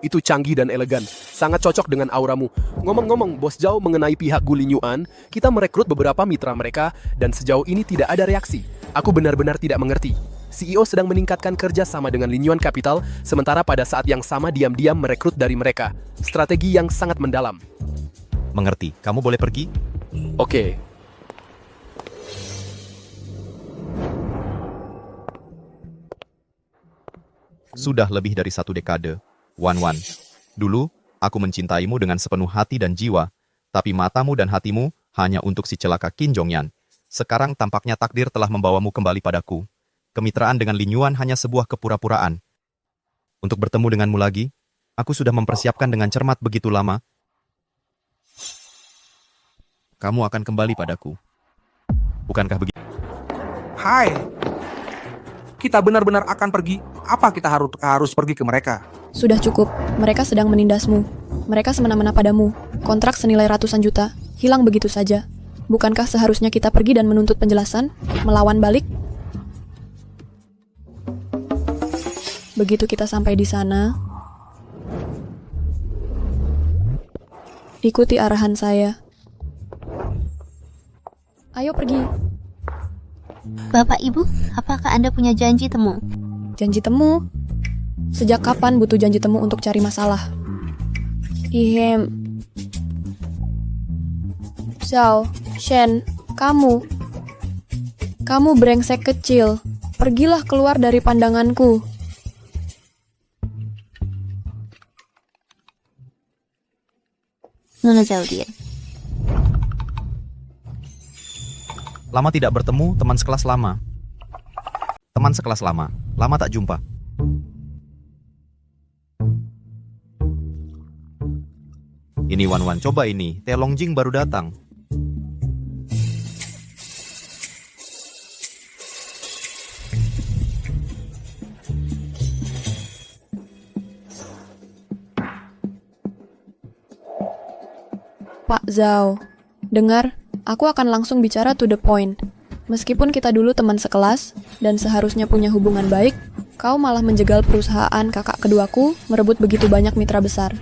Speaker 10: Itu canggih dan elegan. Sangat cocok dengan auramu. Ngomong-ngomong, Bos Zhao mengenai pihak Gu Linyuan, kita merekrut beberapa mitra mereka dan sejauh ini tidak ada reaksi. Aku benar-benar tidak mengerti. CEO sedang meningkatkan kerja sama dengan Lin Yuan Capital, sementara pada saat yang sama diam-diam merekrut dari mereka. Strategi yang sangat mendalam.
Speaker 11: Mengerti, kamu boleh pergi?
Speaker 10: Oke.
Speaker 11: Sudah lebih dari 1 dekade. Wan. Dulu, aku mencintaimu dengan sepenuh hati dan jiwa, tapi matamu dan hatimu hanya untuk si celaka Qin Zhongyan. Sekarang tampaknya takdir telah membawamu kembali padaku. Kemitraan dengan Lin Yuan hanya sebuah kepura-puraan. Untuk bertemu denganmu lagi, aku sudah mempersiapkan dengan cermat begitu lama. Kamu akan kembali padaku. Bukankah begitu?
Speaker 6: Hai, kita benar-benar akan pergi. Apa kita harus pergi ke mereka?
Speaker 1: Sudah cukup, mereka sedang menindasmu. Mereka semena-mena padamu. Kontrak senilai ratusan juta, hilang begitu saja. Bukankah seharusnya kita pergi dan menuntut penjelasan, melawan balik? Begitu kita sampai di sana, ikuti arahan saya. Ayo pergi.
Speaker 2: Bapak Ibu, apakah Anda punya janji temu?
Speaker 1: Janji temu? Sejak kapan butuh janji temu untuk cari masalah? Ihem. Zhao, Shen, kamu brengsek kecil. Pergilah keluar dari pandanganku.
Speaker 2: Nona Zhao-Dian.
Speaker 11: Lama tidak bertemu, teman sekelas lama. Teman sekelas lama, lama tak jumpa. Ini Wan, coba ini, Teh Longjing baru datang.
Speaker 1: Pak Zhao, dengar, aku akan langsung bicara to the point. Meskipun kita dulu teman sekelas, dan seharusnya punya hubungan baik, kau malah menjegal perusahaan kakak keduaku merebut begitu banyak mitra besar.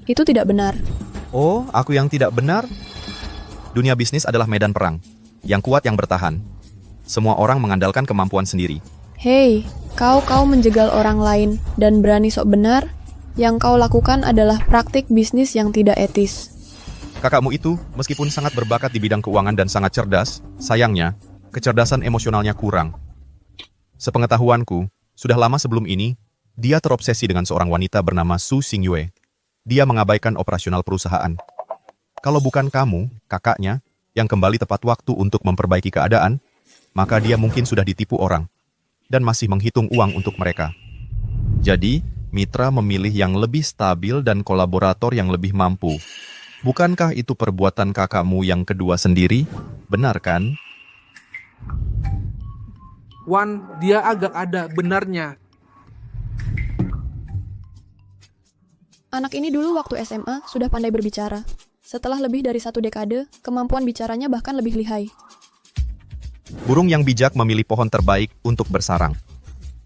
Speaker 1: Itu tidak benar.
Speaker 11: Oh, aku yang tidak benar? Dunia bisnis adalah medan perang. Yang kuat yang bertahan. Semua orang mengandalkan kemampuan sendiri.
Speaker 1: Hei, kau menjegal orang lain dan berani sok benar? Yang kau lakukan adalah praktik bisnis yang tidak etis.
Speaker 11: Kakakmu itu, meskipun sangat berbakat di bidang keuangan dan sangat cerdas, sayangnya, kecerdasan emosionalnya kurang. Sepengetahuanku, sudah lama sebelum ini, dia terobsesi dengan seorang wanita bernama Su Xingyue. Dia mengabaikan operasional perusahaan. Kalau bukan kamu, kakaknya, yang kembali tepat waktu untuk memperbaiki keadaan, maka dia mungkin sudah ditipu orang, dan masih menghitung uang untuk mereka. Jadi, mitra memilih yang lebih stabil dan kolaborator yang lebih mampu. Bukankah itu perbuatan kakakmu yang kedua sendiri? Benar kan?
Speaker 6: Wan, dia agak ada benarnya.
Speaker 1: Anak ini dulu waktu SMA sudah pandai berbicara. Setelah lebih dari 1 dekade, kemampuan bicaranya bahkan lebih lihai.
Speaker 11: Burung yang bijak memilih pohon terbaik untuk bersarang.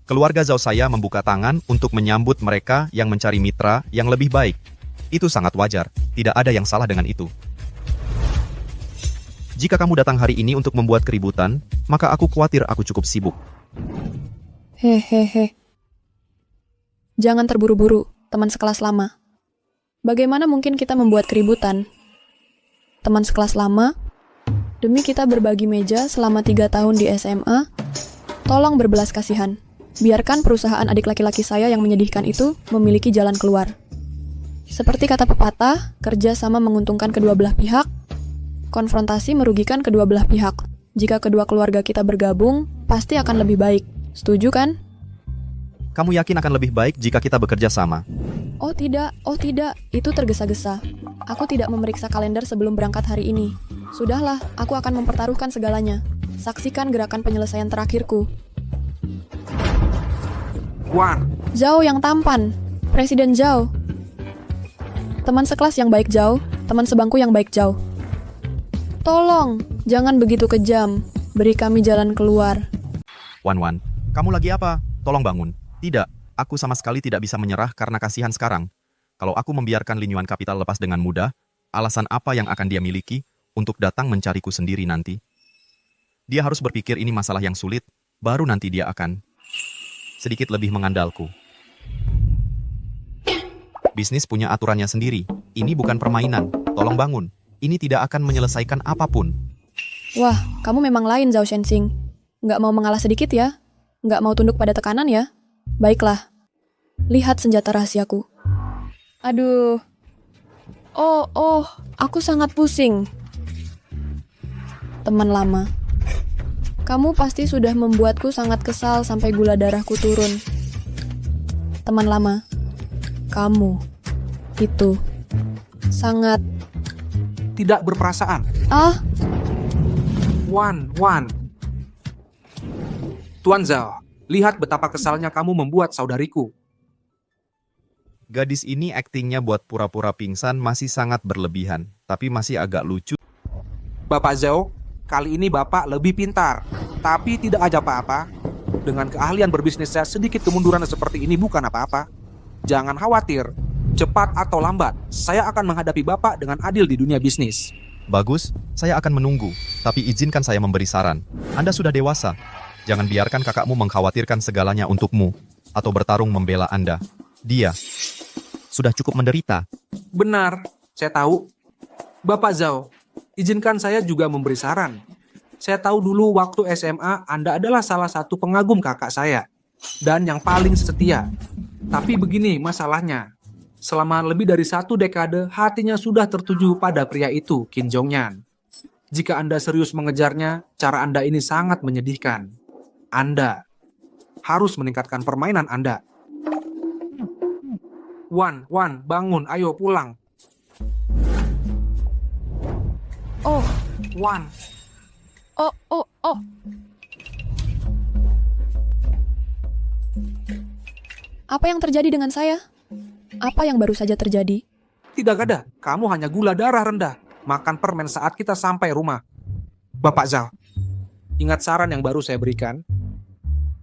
Speaker 11: Keluarga Zhao saya membuka tangan untuk menyambut mereka yang mencari mitra yang lebih baik. Itu sangat wajar, tidak ada yang salah dengan itu. Jika kamu datang hari ini untuk membuat keributan, maka aku khawatir aku cukup sibuk.
Speaker 1: Hehehe. Jangan terburu-buru, teman sekelas lama. Bagaimana mungkin kita membuat keributan? Teman sekelas lama, demi kita berbagi meja selama 3 tahun di SMA, tolong berbelas kasihan. Biarkan perusahaan adik laki-laki saya yang menyedihkan itu memiliki jalan keluar. Seperti kata pepatah, kerja sama menguntungkan kedua belah pihak, konfrontasi merugikan kedua belah pihak. Jika kedua keluarga kita bergabung, pasti akan lebih baik. Setuju kan?
Speaker 11: Kamu yakin akan lebih baik jika kita bekerja sama?
Speaker 1: Oh tidak, itu tergesa-gesa. Aku tidak memeriksa kalender sebelum berangkat hari ini. Sudahlah, aku akan mempertaruhkan segalanya. Saksikan gerakan penyelesaian terakhirku.
Speaker 6: Wan.
Speaker 1: Zhao yang tampan, Presiden Zhao. Teman sekelas yang baik Zhao, teman sebangku yang baik Zhao. Tolong, jangan begitu kejam. Beri kami jalan keluar.
Speaker 11: Wan, kamu lagi apa? Tolong bangun. Tidak, aku sama sekali tidak bisa menyerah karena kasihan sekarang. Kalau aku membiarkan Lin Yuan Capital lepas dengan mudah, alasan apa yang akan dia miliki untuk datang mencariku sendiri nanti? Dia harus berpikir ini masalah yang sulit, baru nanti dia akan... sedikit lebih mengandalku. Bisnis punya aturannya sendiri. Ini bukan permainan. Tolong bangun. Ini tidak akan menyelesaikan apapun.
Speaker 1: Wah, kamu memang lain, Zhao Shenxing. Nggak mau mengalah sedikit ya? Nggak mau tunduk pada tekanan ya? Baiklah. Lihat senjata rahasiaku. Aduh. Oh, aku sangat pusing. Teman lama. Kamu pasti sudah membuatku sangat kesal sampai gula darahku turun. Teman lama. Kamu itu sangat
Speaker 6: Tidak berperasaan. Wan. Tuan Zhao, lihat betapa kesalnya kamu membuat saudariku.
Speaker 11: Gadis ini aktingnya buat pura-pura pingsan masih sangat berlebihan, tapi masih agak lucu.
Speaker 6: Bapak Zhao, kali ini Bapak lebih pintar, tapi tidak aja apa-apa. Dengan keahlian berbisnis saya, sedikit kemunduran seperti ini bukan apa-apa. Jangan khawatir, cepat atau lambat, saya akan menghadapi Bapak dengan adil di dunia bisnis.
Speaker 11: Bagus, saya akan menunggu, tapi izinkan saya memberi saran. Anda sudah dewasa. Jangan biarkan kakakmu mengkhawatirkan segalanya untukmu, atau bertarung membela Anda. Dia sudah cukup menderita.
Speaker 6: Benar, saya tahu. Bapak Zhao, izinkan saya juga memberi saran. Saya tahu dulu waktu SMA Anda adalah salah satu pengagum kakak saya, dan yang paling setia. Tapi begini masalahnya, selama lebih dari 1 dekade hatinya sudah tertuju pada pria itu, Qin Zhongyan. Jika Anda serius mengejarnya, cara Anda ini sangat menyedihkan. Anda harus meningkatkan permainan Anda. Wan, bangun, ayo pulang.
Speaker 1: Oh.
Speaker 6: Wan.
Speaker 1: Oh. Apa yang terjadi dengan saya? Apa yang baru saja terjadi?
Speaker 6: Tidak ada, kamu hanya gula darah rendah. Makan permen saat kita sampai rumah. Bapak Zhao, ingat saran yang baru saya berikan?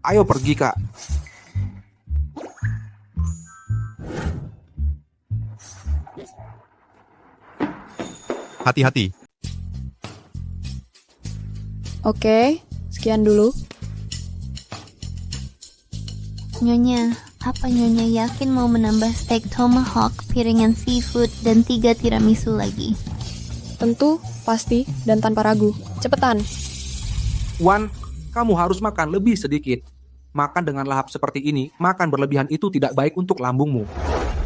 Speaker 6: Ayo pergi, Kak.
Speaker 11: Hati-hati.
Speaker 1: Oke, sekian dulu.
Speaker 2: Nyonya, apa Nyonya yakin mau menambah steak tomahawk, piringan seafood, dan 3 tiramisu lagi?
Speaker 1: Tentu, pasti, dan tanpa ragu. Cepetan.
Speaker 6: Wan, kamu harus makan lebih sedikit. Makan dengan lahap seperti ini, makan berlebihan itu tidak baik untuk lambungmu.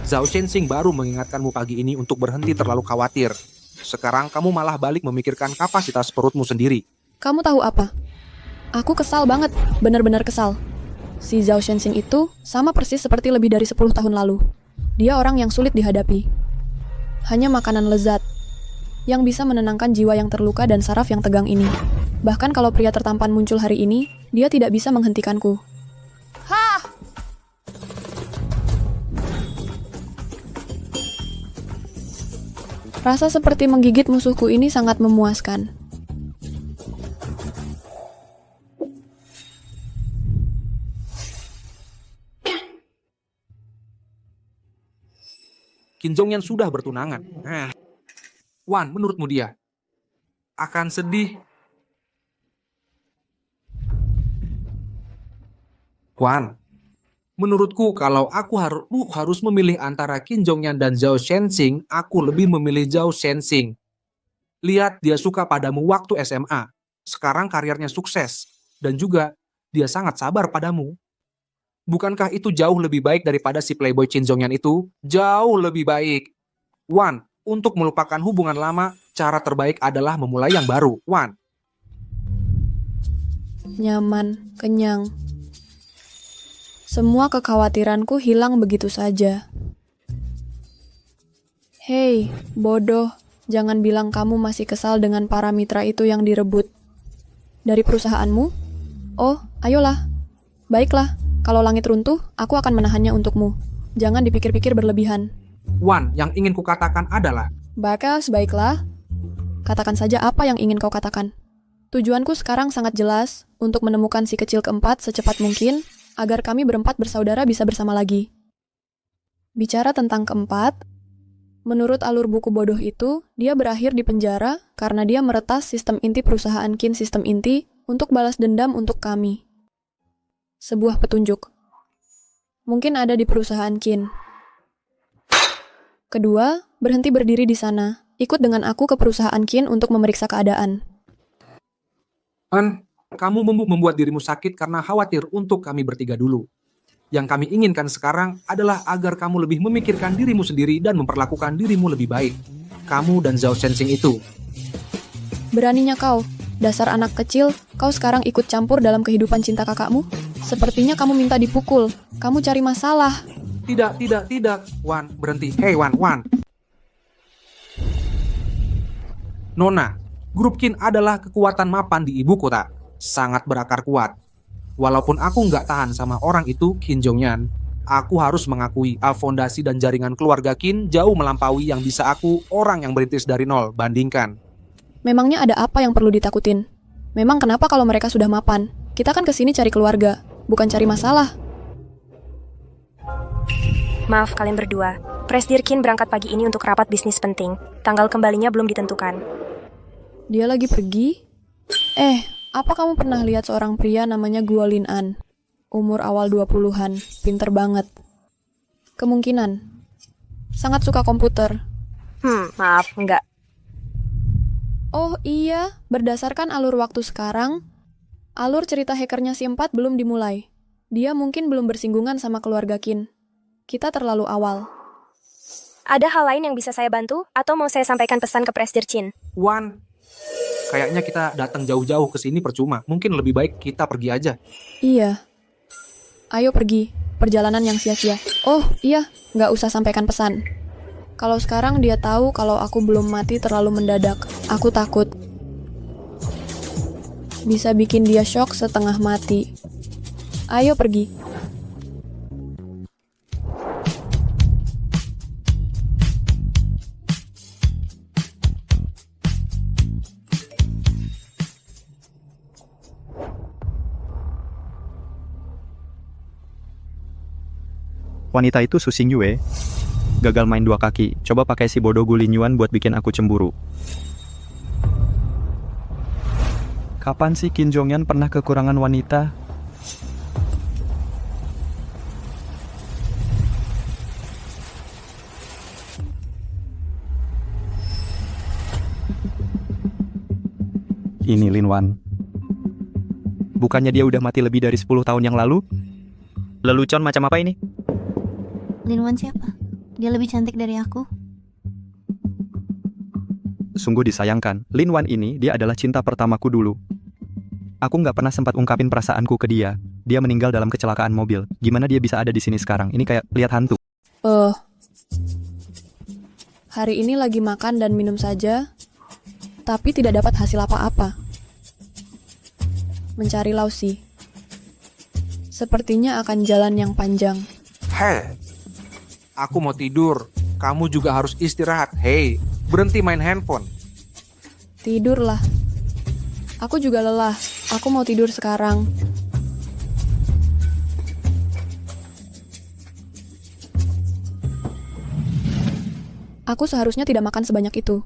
Speaker 6: Zhao Shenxing baru mengingatkanmu pagi ini untuk berhenti terlalu khawatir. Sekarang kamu malah balik memikirkan kapasitas perutmu sendiri.
Speaker 1: Kamu tahu apa? Aku kesal banget, benar-benar kesal. Si Zhao Shenxing itu sama persis seperti lebih dari 10 tahun lalu. Dia orang yang sulit dihadapi. Hanya makanan lezat yang bisa menenangkan jiwa yang terluka dan saraf yang tegang ini. Bahkan kalau pria tertampan muncul hari ini, dia tidak bisa menghentikanku. Hah! Rasa seperti menggigit musuhku ini sangat memuaskan.
Speaker 6: Qin Zhongyan sudah bertunangan. Wan, menurutmu dia akan sedih? Wan, menurutku kalau aku harus memilih antara Qin Zhongyan dan Zhao Shenxing, aku lebih memilih Zhao Shenxing. Lihat, dia suka padamu waktu SMA. Sekarang karirnya sukses. Dan juga, dia sangat sabar padamu. Bukankah itu jauh lebih baik daripada si playboy Qin Zhongyan itu? Jauh lebih baik. Wan, untuk melupakan hubungan lama, cara terbaik adalah memulai yang baru. Wan.
Speaker 1: Nyaman, kenyang. Semua kekhawatiranku hilang begitu saja. Hei, bodoh. Jangan bilang kamu masih kesal dengan para mitra itu yang direbut. Dari perusahaanmu? Oh, ayolah. Baiklah. Kalau langit runtuh, aku akan menahannya untukmu. Jangan dipikir-pikir berlebihan.
Speaker 6: Wan, yang ingin kukatakan adalah...
Speaker 1: Bakas, baiklah. Katakan saja apa yang ingin kau katakan. Tujuanku sekarang sangat jelas, untuk menemukan si kecil keempat secepat mungkin, agar kami berempat bersaudara bisa bersama lagi. Bicara tentang keempat, menurut alur buku bodoh itu, dia berakhir di penjara karena dia meretas sistem inti perusahaan Qin Sistem Inti untuk balas dendam untuk kami. Sebuah petunjuk. Mungkin ada di perusahaan Qin. Kedua, berhenti berdiri di sana. Ikut dengan aku ke perusahaan Qin untuk memeriksa keadaan.
Speaker 6: An, kamu membuat dirimu sakit karena khawatir untuk kami bertiga dulu. Yang kami inginkan sekarang adalah agar kamu lebih memikirkan dirimu sendiri dan memperlakukan dirimu lebih baik. Kamu dan Zhao Sensing itu.
Speaker 1: Beraninya kau, dasar anak kecil, kau sekarang ikut campur dalam kehidupan cinta kakakmu? Sepertinya kamu minta dipukul. Kamu cari masalah.
Speaker 6: Tidak. Wan, berhenti. Hey, Wan. Nona, grup Qin adalah kekuatan mapan di ibu kota. Sangat berakar kuat. Walaupun aku nggak tahan sama orang itu, Qin Jongyan, aku harus mengakui fondasi dan jaringan keluarga Qin jauh melampaui yang bisa aku, orang yang berintis dari nol, bandingkan.
Speaker 1: Memangnya ada apa yang perlu ditakutin? Memang kenapa kalau mereka sudah mapan? Kita kan kesini cari keluarga, bukan cari masalah.
Speaker 15: Maaf kalian berdua. Presdir Qin berangkat pagi ini untuk rapat bisnis penting. Tanggal kembalinya belum ditentukan.
Speaker 1: Dia lagi pergi? Apa kamu pernah lihat seorang pria namanya Guo Lin An? Umur awal 20-an, pinter banget. Kemungkinan. Sangat suka komputer.
Speaker 15: Maaf, enggak.
Speaker 1: Oh iya, berdasarkan alur waktu sekarang, alur cerita hakernya si 4 belum dimulai. Dia mungkin belum bersinggungan sama keluarga Qin. Kita terlalu awal.
Speaker 15: Ada hal lain yang bisa saya bantu? Atau mau saya sampaikan pesan ke Presdir Qin?
Speaker 6: Wan, kayaknya kita datang jauh-jauh ke sini percuma. Mungkin lebih baik kita pergi aja.
Speaker 1: Iya. Ayo pergi. Perjalanan yang sia-sia. Oh iya, nggak usah sampaikan pesan. Kalau sekarang dia tahu kalau aku belum mati terlalu mendadak. Aku takut. Bisa bikin dia shock setengah mati. Ayo pergi.
Speaker 16: Wanita itu Su Xingyue. Gagal main dua kaki. Coba pakai si bodoh Gu Linyuan buat bikin aku cemburu. Kapan sih Qin Jongyan pernah kekurangan wanita? Ini Lin Wan. Bukannya dia udah mati lebih dari 10 tahun yang lalu? Lelucon macam apa ini?
Speaker 2: Lin Wan siapa? Dia lebih cantik dari aku.
Speaker 16: Sungguh disayangkan, Lin Wan ini dia adalah cinta pertamaku dulu. Aku nggak pernah sempat ungkapin perasaanku ke dia. Dia meninggal dalam kecelakaan mobil. Gimana dia bisa ada di sini sekarang? Ini kayak lihat hantu.
Speaker 1: Hari ini lagi makan dan minum saja, tapi tidak dapat hasil apa-apa. Mencari Lausi. Sepertinya akan jalan yang panjang.
Speaker 6: Hei, aku mau tidur. Kamu juga harus istirahat. Hei, berhenti main handphone.
Speaker 1: Tidurlah. Aku juga lelah. Aku mau tidur sekarang. Aku seharusnya tidak makan sebanyak itu.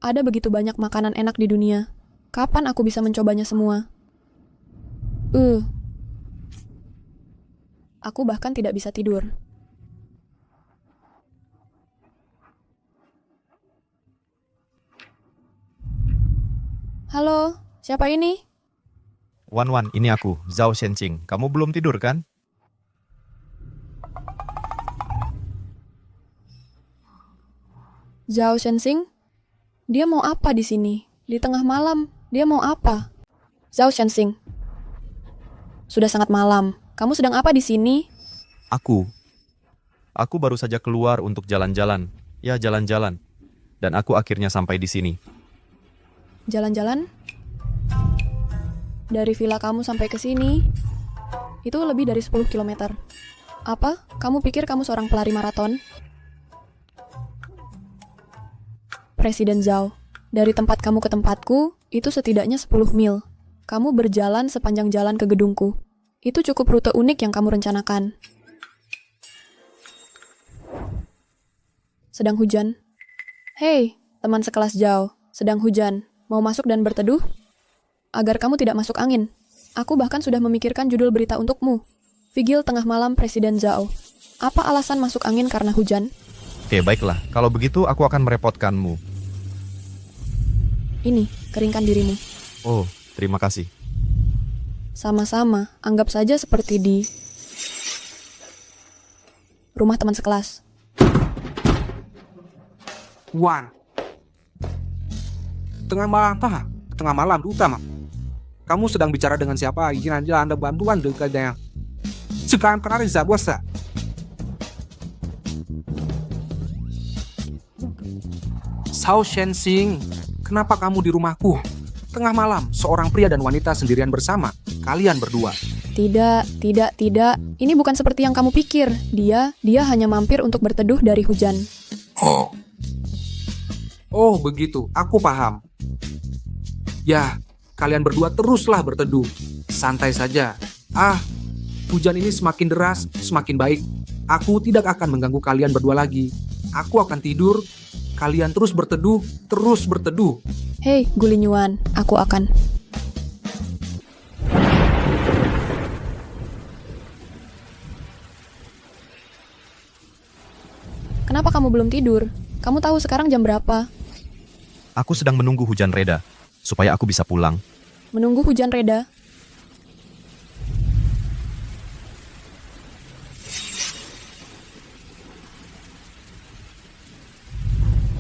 Speaker 1: Ada begitu banyak makanan enak di dunia. Kapan aku bisa mencobanya semua? Aku bahkan tidak bisa tidur. Halo, siapa ini?
Speaker 11: Wan, ini aku, Zhao Shenqing. Kamu belum tidur kan?
Speaker 1: Zhao Shenqing? Dia mau apa di sini? Di tengah malam, dia mau apa? Zhao Shenqing. Sudah sangat malam. Kamu sedang apa di sini?
Speaker 11: Aku baru saja keluar untuk jalan-jalan. Ya, jalan-jalan. Dan aku akhirnya sampai di sini.
Speaker 1: Jalan-jalan? Dari villa kamu sampai ke sini, itu lebih dari 10 km. Apa? Kamu pikir kamu seorang pelari maraton? Presiden Zhao, dari tempat kamu ke tempatku, itu setidaknya 10 mil. Kamu berjalan sepanjang jalan ke gedungku. Itu cukup rute unik yang kamu rencanakan. Sedang hujan. Hei, teman sekelas Zhao, sedang hujan. Mau masuk dan berteduh? Agar kamu tidak masuk angin. Aku bahkan sudah memikirkan judul berita untukmu. Vigil tengah malam Presiden Zhao. Apa alasan masuk angin karena hujan?
Speaker 11: Oke, baiklah. Kalau begitu, aku akan merepotkanmu.
Speaker 1: Ini, keringkan dirimu.
Speaker 11: Oh, terima kasih.
Speaker 1: Sama-sama, anggap saja seperti di rumah teman sekelas.
Speaker 6: Wan. Tengah malam utama. Kamu sedang bicara dengan siapa? Ingin aja Anda bantuan dekatnya. Sekarang kenal Zabuasa. Sao Shensing, kenapa kamu di rumahku? Tengah malam, seorang pria dan wanita sendirian bersama. Kalian berdua.
Speaker 1: Tidak. Ini bukan seperti yang kamu pikir. Dia hanya mampir untuk berteduh dari hujan.
Speaker 6: Oh, begitu. Aku paham. Ya, kalian berdua teruslah berteduh. Santai saja. Hujan ini semakin deras, semakin baik. Aku tidak akan mengganggu kalian berdua lagi. Aku akan tidur. Kalian terus berteduh.
Speaker 1: Hei, Gulinyuan, aku akan. Kenapa kamu belum tidur? Kamu tahu sekarang jam berapa?
Speaker 11: Aku sedang menunggu hujan reda, supaya aku bisa pulang.
Speaker 1: Menunggu hujan reda?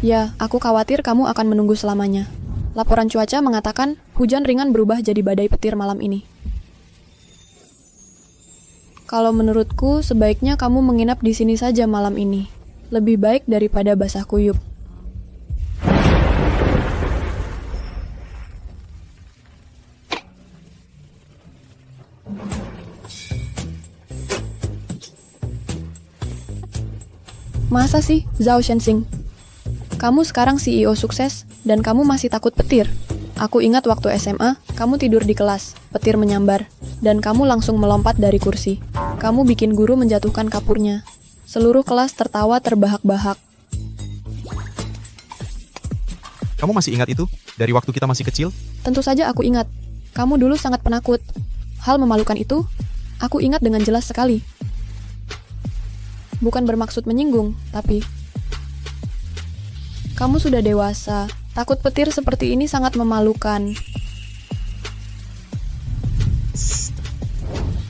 Speaker 1: Ya, aku khawatir kamu akan menunggu selamanya. Laporan cuaca mengatakan hujan ringan berubah jadi badai petir malam ini. Kalau menurutku, sebaiknya kamu menginap di sini saja malam ini. Lebih baik daripada basah kuyup. Masa sih, Zhao Shensing? Kamu sekarang CEO sukses, dan kamu masih takut petir. Aku ingat waktu SMA, kamu tidur di kelas, petir menyambar, dan kamu langsung melompat dari kursi. Kamu bikin guru menjatuhkan kapurnya. Seluruh kelas tertawa terbahak-bahak.
Speaker 11: Kamu masih ingat itu? Dari waktu kita masih kecil?
Speaker 1: Tentu saja aku ingat. Kamu dulu sangat penakut. Hal memalukan itu, aku ingat dengan jelas sekali. Bukan bermaksud menyinggung, tapi... Kamu sudah dewasa. Takut petir seperti ini sangat memalukan.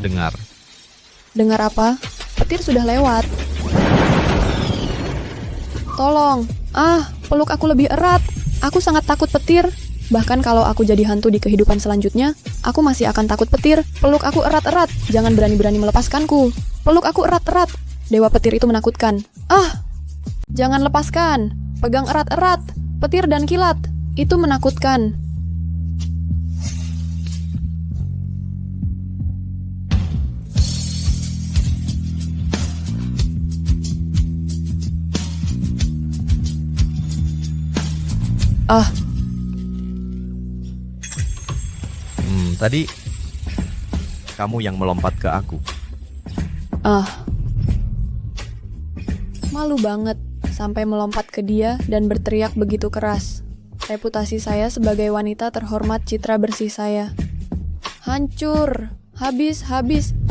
Speaker 11: Dengar.
Speaker 1: Dengar apa? Petir sudah lewat. Tolong. Peluk aku lebih erat. Aku sangat takut petir. Bahkan kalau aku jadi hantu di kehidupan selanjutnya, aku masih akan takut petir. Peluk aku erat-erat. Jangan berani-berani melepaskanku. Peluk aku erat-erat. Dewa petir itu menakutkan. Jangan lepaskan. Pegang erat-erat. Petir dan kilat. Itu menakutkan.
Speaker 11: Tadi kamu yang melompat ke aku.
Speaker 1: Malu banget sampai melompat ke dia dan berteriak begitu keras. Reputasi saya sebagai wanita terhormat, citra bersih saya hancur. Habis.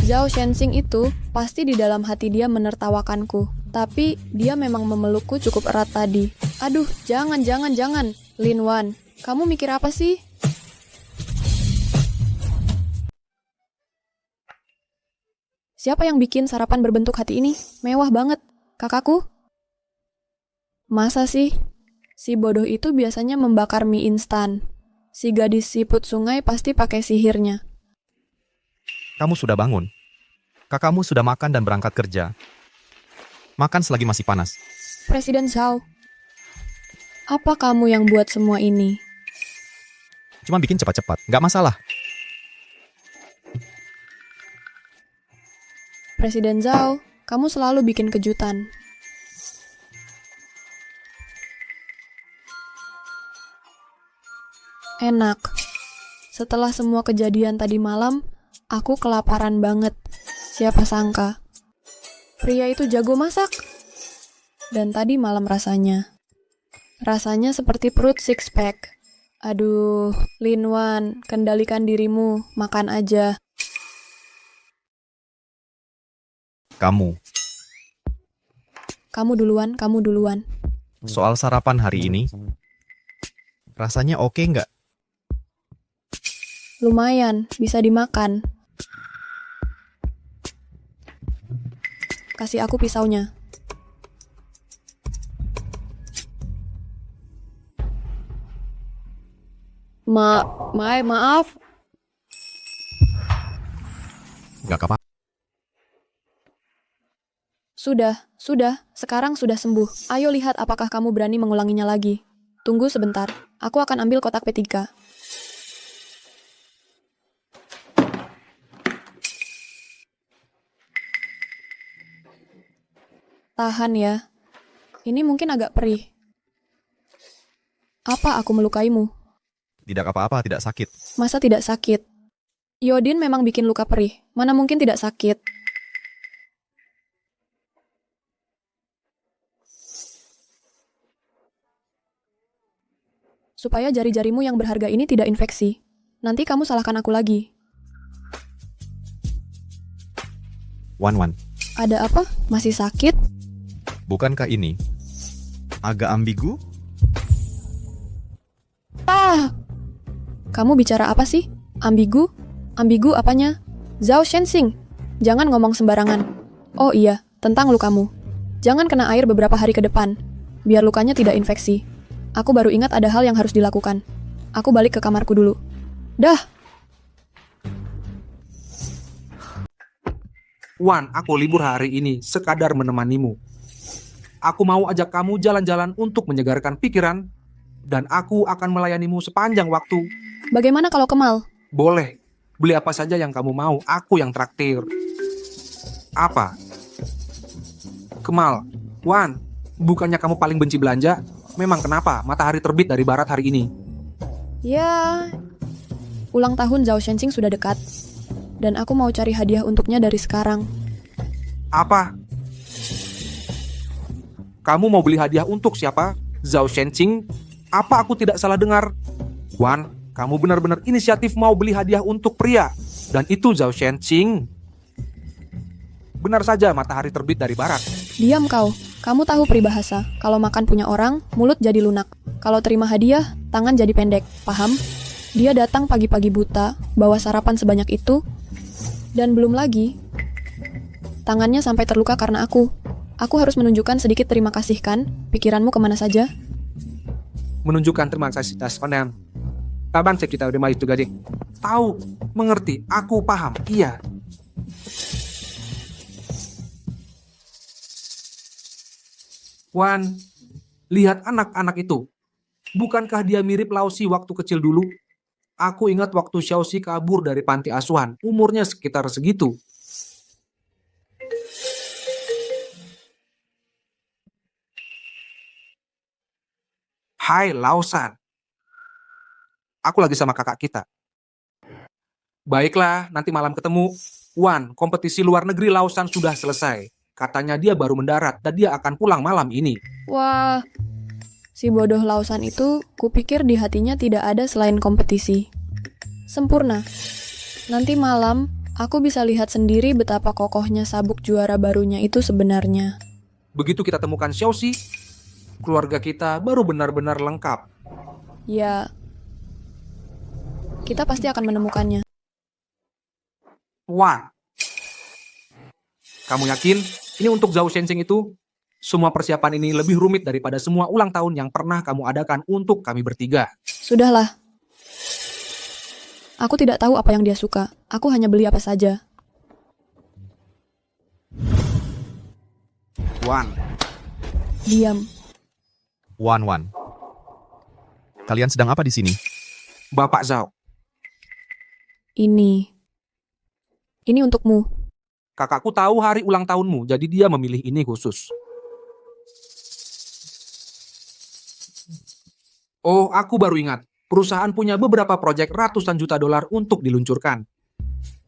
Speaker 1: Zhao Shensing itu pasti di dalam hati dia menertawakanku. Tapi dia memang memelukku cukup erat tadi. Aduh, jangan. Lin Wan, kamu mikir apa sih? Siapa yang bikin sarapan berbentuk hati ini? Mewah banget. Kakakku? Masa sih? Si bodoh itu biasanya membakar mie instan. Si gadis siput sungai pasti pakai sihirnya.
Speaker 11: Kamu sudah bangun. Kakakmu sudah makan dan berangkat kerja. Makan selagi masih panas.
Speaker 1: Presiden Zhao, apa kamu yang buat semua ini?
Speaker 11: Cuma bikin cepat-cepat, nggak masalah.
Speaker 1: Presiden Zhao, kamu selalu bikin kejutan. Enak. Setelah semua kejadian tadi malam, aku kelaparan banget. Siapa sangka. Pria itu jago masak. Dan tadi malam rasanya seperti perut six pack. Aduh, Lin Wan, kendalikan dirimu, makan aja.
Speaker 11: Kamu.
Speaker 1: Kamu duluan, kamu duluan.
Speaker 11: Soal sarapan hari ini, rasanya oke nggak?
Speaker 1: Lumayan, bisa dimakan. Kasih aku pisaunya. Maaf.
Speaker 11: Nggak apa-apa.
Speaker 1: Sudah. Sekarang sudah sembuh. Ayo lihat apakah kamu berani mengulanginya lagi. Tunggu sebentar. Aku akan ambil kotak P3. Tahan ya. Ini mungkin agak perih. Apa aku melukaimu?
Speaker 11: Tidak apa-apa, tidak sakit.
Speaker 1: Masa tidak sakit? Iodin memang bikin luka perih. Mana mungkin tidak sakit? Supaya jari-jarimu yang berharga ini tidak infeksi. Nanti kamu salahkan aku lagi.
Speaker 11: Wan.
Speaker 1: Ada apa? Masih sakit?
Speaker 11: Bukankah ini agak ambigu?
Speaker 1: Kamu bicara apa sih? Ambigu? Ambigu apanya? Zhao Shenxing, jangan ngomong sembarangan. Oh iya, tentang lukamu. Jangan kena air beberapa hari ke depan, biar lukanya tidak infeksi. Aku baru ingat ada hal yang harus dilakukan. Aku balik ke kamarku dulu. Dah!
Speaker 6: Wan, aku libur hari ini sekadar menemanimu. Aku mau ajak kamu jalan-jalan untuk menyegarkan pikiran, dan aku akan melayanimu sepanjang waktu.
Speaker 1: Bagaimana kalau Kemal?
Speaker 6: Boleh, beli apa saja yang kamu mau, aku yang traktir. Apa? Kemal, Wan, bukannya kamu paling benci belanja? Memang kenapa matahari terbit dari barat hari ini?
Speaker 1: Ya, ulang tahun Zhao Shenxing sudah dekat, dan aku mau cari hadiah untuknya dari sekarang.
Speaker 6: Apa? Kamu mau beli hadiah untuk siapa? Zhao Shenxing? Apa aku tidak salah dengar? Wan, kamu benar-benar inisiatif mau beli hadiah untuk pria. Dan itu Zhao Shenxing. Benar saja matahari terbit dari barat.
Speaker 1: Diam kau. Kamu tahu peribahasa, kalau makan punya orang, mulut jadi lunak. Kalau terima hadiah, tangan jadi pendek. Paham? Dia datang pagi-pagi buta, bawa sarapan sebanyak itu, dan belum lagi, tangannya sampai terluka karena aku. Aku harus menunjukkan sedikit terima kasih kan? Pikiranmu kemana saja?
Speaker 6: Menunjukkan terima kasih atas pandangan. Kapan kita udah maju gaji? Tahu, mengerti, aku paham, iya. Wan, lihat anak-anak itu. Bukankah dia mirip Lausi waktu kecil dulu? Aku ingat waktu Xiaoxi kabur dari panti asuhan, umurnya sekitar segitu. Hai Lausan. Aku lagi sama kakak kita. Baiklah, nanti malam ketemu. Wan, kompetisi luar negeri Lausan sudah selesai. Katanya dia baru mendarat dan dia akan pulang malam ini.
Speaker 1: Wah, si bodoh Lausan itu, kupikir di hatinya tidak ada selain kompetisi. Sempurna. Nanti malam, aku bisa lihat sendiri betapa kokohnya sabuk juara barunya itu sebenarnya.
Speaker 6: Begitu kita temukan Xiaoxi, keluarga kita baru benar-benar lengkap.
Speaker 1: Ya, kita pasti akan menemukannya.
Speaker 6: Wah, kamu yakin ini untuk Zhao Shenxing itu? Semua persiapan ini lebih rumit daripada semua ulang tahun yang pernah kamu adakan untuk kami bertiga.
Speaker 1: Sudahlah. Aku tidak tahu apa yang dia suka. Aku hanya beli apa saja.
Speaker 6: Wan.
Speaker 1: Diam.
Speaker 11: Wan. Kalian sedang apa di sini?
Speaker 6: Bapak Zhao.
Speaker 1: Ini untukmu.
Speaker 6: Kakakku tahu hari ulang tahunmu, jadi dia memilih ini khusus. Oh, aku baru ingat. Perusahaan punya beberapa proyek ratusan juta dolar untuk diluncurkan.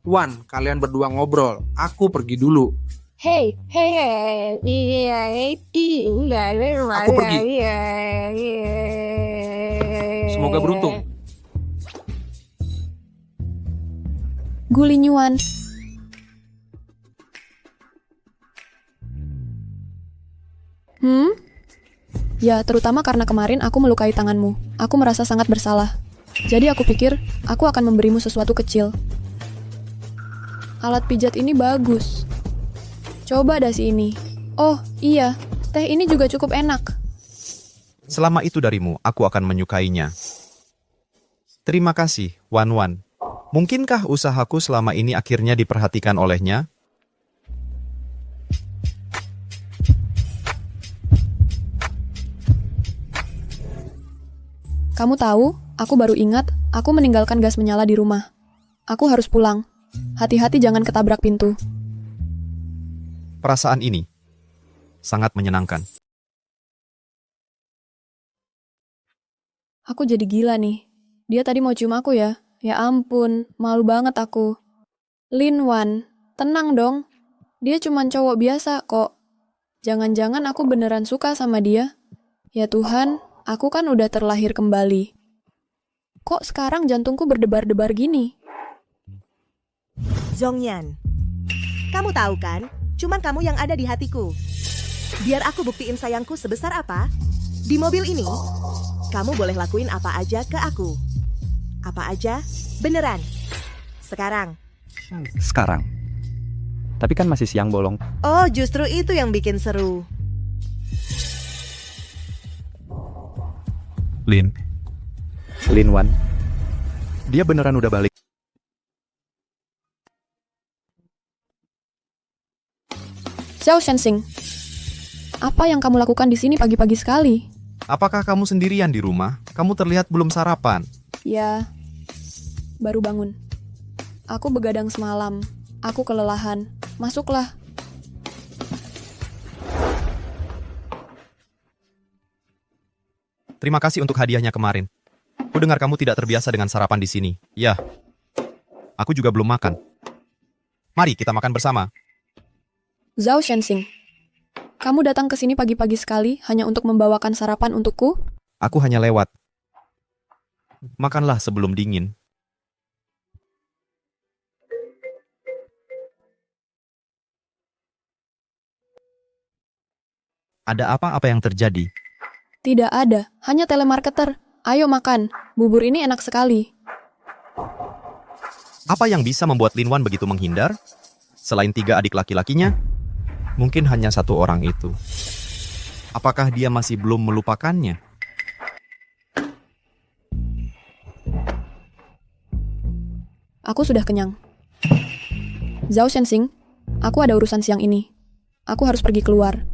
Speaker 6: Wan, kalian berdua ngobrol. Aku pergi dulu. Aku pergi. Semoga beruntung.
Speaker 1: Gulinyuan. Ya, terutama karena kemarin aku melukai tanganmu. Aku merasa sangat bersalah. Jadi aku pikir, aku akan memberimu sesuatu kecil. Alat pijat ini bagus. Coba dasi ini. Oh, iya. Teh ini juga cukup enak.
Speaker 11: Selama itu darimu, aku akan menyukainya. Terima kasih, Wan Wan. Mungkinkah usahaku selama ini akhirnya diperhatikan olehnya?
Speaker 1: Kamu tahu, aku baru ingat, aku meninggalkan gas menyala di rumah. Aku harus pulang. Hati-hati jangan ketabrak pintu.
Speaker 11: Perasaan ini sangat menyenangkan.
Speaker 1: Aku jadi gila nih. Dia tadi mau cium aku ya? Ya ampun, malu banget aku. Lin Wan, tenang dong. Dia cuma cowok biasa kok. Jangan-jangan aku beneran suka sama dia. Ya Tuhan, aku kan udah terlahir kembali. Kok sekarang jantungku berdebar-debar gini?
Speaker 7: Zhongyan, kamu tahu kan? Cuman kamu yang ada di hatiku. Biar aku buktiin sayangku sebesar apa. Di mobil ini, kamu boleh lakuin apa aja ke aku. Apa aja? Beneran. Sekarang.
Speaker 16: Sekarang. Tapi kan masih siang bolong.
Speaker 7: Oh, justru itu yang bikin seru.
Speaker 16: Lin Wan. Dia beneran udah balik.
Speaker 1: Xiao Shenxing, apa yang kamu lakukan di sini pagi-pagi sekali?
Speaker 11: Apakah kamu sendirian di rumah? Kamu terlihat belum sarapan.
Speaker 1: Ya, baru bangun. Aku begadang semalam. Aku kelelahan. Masuklah.
Speaker 11: Terima kasih untuk hadiahnya kemarin. Kudengar kamu tidak terbiasa dengan sarapan di sini. Ya, aku juga belum makan. Mari kita makan bersama.
Speaker 1: Zhao Shenxing, kamu datang ke sini pagi-pagi sekali hanya untuk membawakan sarapan untukku?
Speaker 11: Aku hanya lewat. Makanlah sebelum dingin. Ada apa-apa yang terjadi?
Speaker 1: Tidak ada, hanya telemarketer. Ayo makan, bubur ini enak sekali.
Speaker 11: Apa yang bisa membuat Lin Wan begitu menghindar? Selain 3 adik laki-lakinya, mungkin hanya 1 orang itu. Apakah dia masih belum melupakannya?
Speaker 1: Aku sudah kenyang. Zhao Shenxing, aku ada urusan siang ini. Aku harus pergi keluar.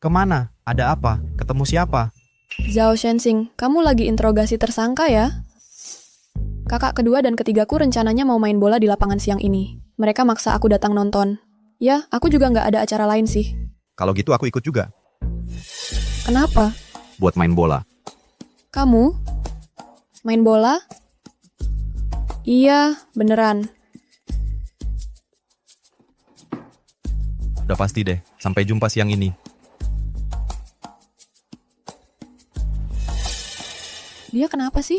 Speaker 11: Kemana? Ada apa? Ketemu siapa?
Speaker 1: Zhao Shenxing, kamu lagi interogasi tersangka ya? Kakak kedua dan ketigaku rencananya mau main bola di lapangan siang ini. Mereka maksa aku datang nonton. Ya, aku juga nggak ada acara lain sih.
Speaker 11: Kalau gitu aku ikut juga.
Speaker 1: Kenapa?
Speaker 11: Buat main bola.
Speaker 1: Kamu? Main bola? Iya, beneran.
Speaker 11: Udah pasti deh. Sampai jumpa siang ini.
Speaker 1: Dia kenapa sih?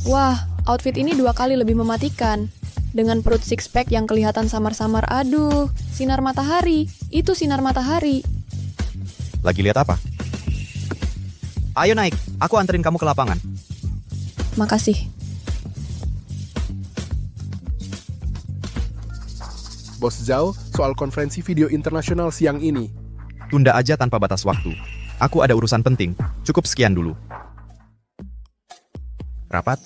Speaker 1: Wah, outfit ini 2 kali lebih mematikan. Dengan perut six pack yang kelihatan samar-samar. Aduh, sinar matahari. Itu sinar matahari.
Speaker 11: Lagi lihat apa? Ayo naik, aku anterin kamu ke lapangan.
Speaker 1: Makasih.
Speaker 10: Bos Zhao, soal konferensi video internasional siang ini.
Speaker 11: Tunda aja tanpa batas waktu. Aku ada urusan penting. Cukup sekian dulu. Rapat?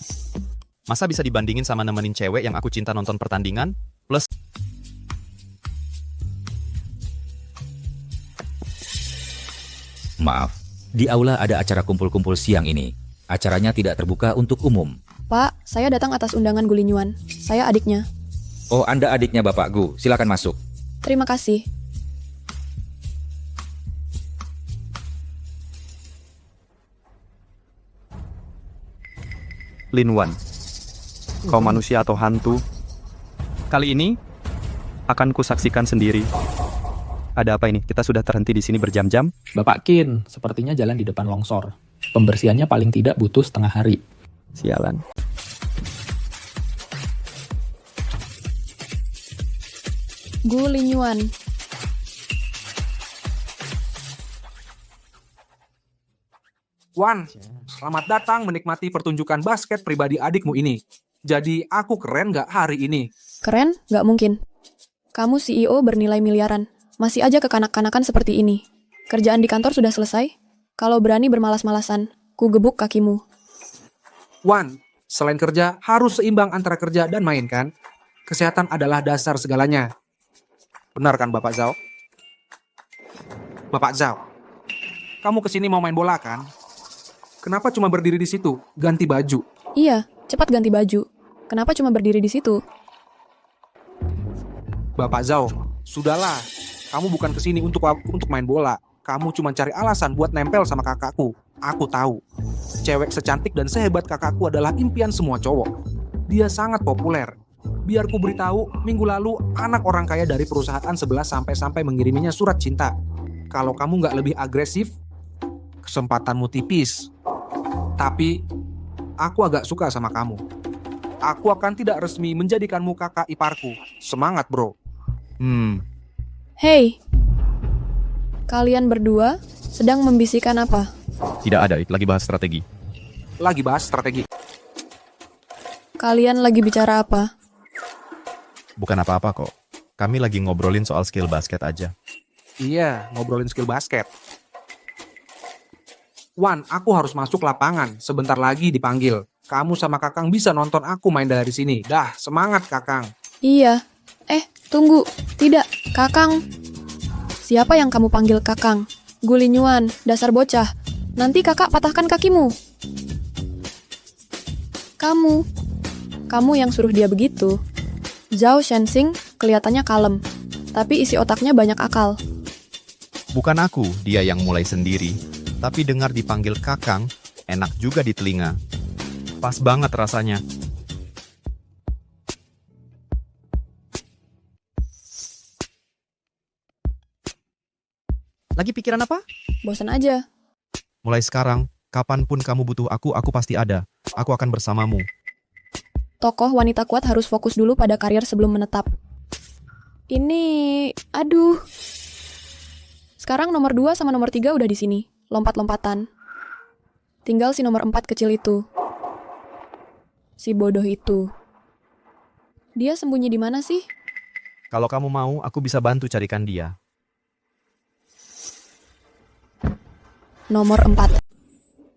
Speaker 11: Masa bisa dibandingin sama nemenin cewek yang aku cinta nonton pertandingan? Plus...
Speaker 14: Maaf, di aula ada acara kumpul-kumpul siang ini. Acaranya tidak terbuka untuk umum.
Speaker 1: Pak, saya datang atas undangan Gulinyuan. Saya adiknya.
Speaker 14: Oh, Anda adiknya Bapak Gu. Silakan masuk.
Speaker 1: Terima kasih.
Speaker 16: Lin Wan, kau manusia atau hantu? Kali ini akan kusaksikan sendiri. Ada apa ini? Kita sudah terhenti di sini berjam-jam.
Speaker 13: Bapak Qin, sepertinya jalan di depan longsor. Pembersihannya paling tidak butuh setengah hari.
Speaker 16: Sialan.
Speaker 1: Gu Linyuan.
Speaker 6: Wan, selamat datang menikmati pertunjukan basket pribadi adikmu ini. Jadi aku keren nggak hari ini?
Speaker 1: Keren? Nggak mungkin. Kamu CEO bernilai miliaran. Masih aja kekanak-kanakan seperti ini. Kerjaan di kantor sudah selesai? Kalau berani bermalas-malasan, ku gebuk kakimu.
Speaker 6: Wan, selain kerja, harus seimbang antara kerja dan main kan? Kesehatan adalah dasar segalanya. Benar kan Bapak Zhao? Bapak Zhao, kamu kesini mau main bola kan? Kenapa cuma berdiri di situ? Ganti baju.
Speaker 1: Iya, cepat ganti baju. Kenapa cuma berdiri di situ?
Speaker 6: Bapak Zhao, sudahlah. Kamu bukan kesini untuk main bola. Kamu cuma cari alasan buat nempel sama kakakku. Aku tahu. Cewek secantik dan sehebat kakakku adalah impian semua cowok. Dia sangat populer. Biar ku beritahu, minggu lalu anak orang kaya dari perusahaan sebelah sampai mengiriminya surat cinta. Kalau kamu nggak lebih agresif, kesempatanmu tipis. Tapi, aku agak suka sama kamu. Aku akan tidak resmi menjadikanmu kakak iparku. Semangat, bro.
Speaker 1: Hei, kalian berdua sedang membisikkan apa?
Speaker 11: Tidak ada, lagi bahas strategi.
Speaker 6: Lagi bahas strategi.
Speaker 1: Kalian lagi bicara apa?
Speaker 11: Bukan apa-apa kok. Kami lagi ngobrolin soal skill basket aja.
Speaker 6: Iya, ngobrolin skill basket. Wan, aku harus masuk lapangan. Sebentar lagi dipanggil. Kamu sama Kakang bisa nonton aku main dari sini. Dah, semangat Kakang.
Speaker 1: Iya. Tunggu. Tidak, Kakang. Siapa yang kamu panggil Kakang? Gu Linyuan, dasar bocah. Nanti kakak patahkan kakimu. Kamu yang suruh dia begitu. Zhao Shenxing kelihatannya kalem, tapi isi otaknya banyak akal.
Speaker 11: Bukan aku, dia yang mulai sendiri. Tapi dengar dipanggil Kakang, enak juga di telinga. Pas banget rasanya. Lagi pikiran apa?
Speaker 1: Bosan aja.
Speaker 11: Mulai sekarang, kapanpun kamu butuh aku pasti ada. Aku akan bersamamu.
Speaker 1: Tokoh wanita kuat harus fokus dulu pada karier sebelum menetap. Aduh. Sekarang nomor 2 sama nomor 3 udah di sini. Lompat-lompatan. Tinggal si nomor 4 kecil itu. Si bodoh itu. Dia sembunyi di mana sih?
Speaker 11: Kalau kamu mau, aku bisa bantu carikan dia.
Speaker 1: Nomor 4.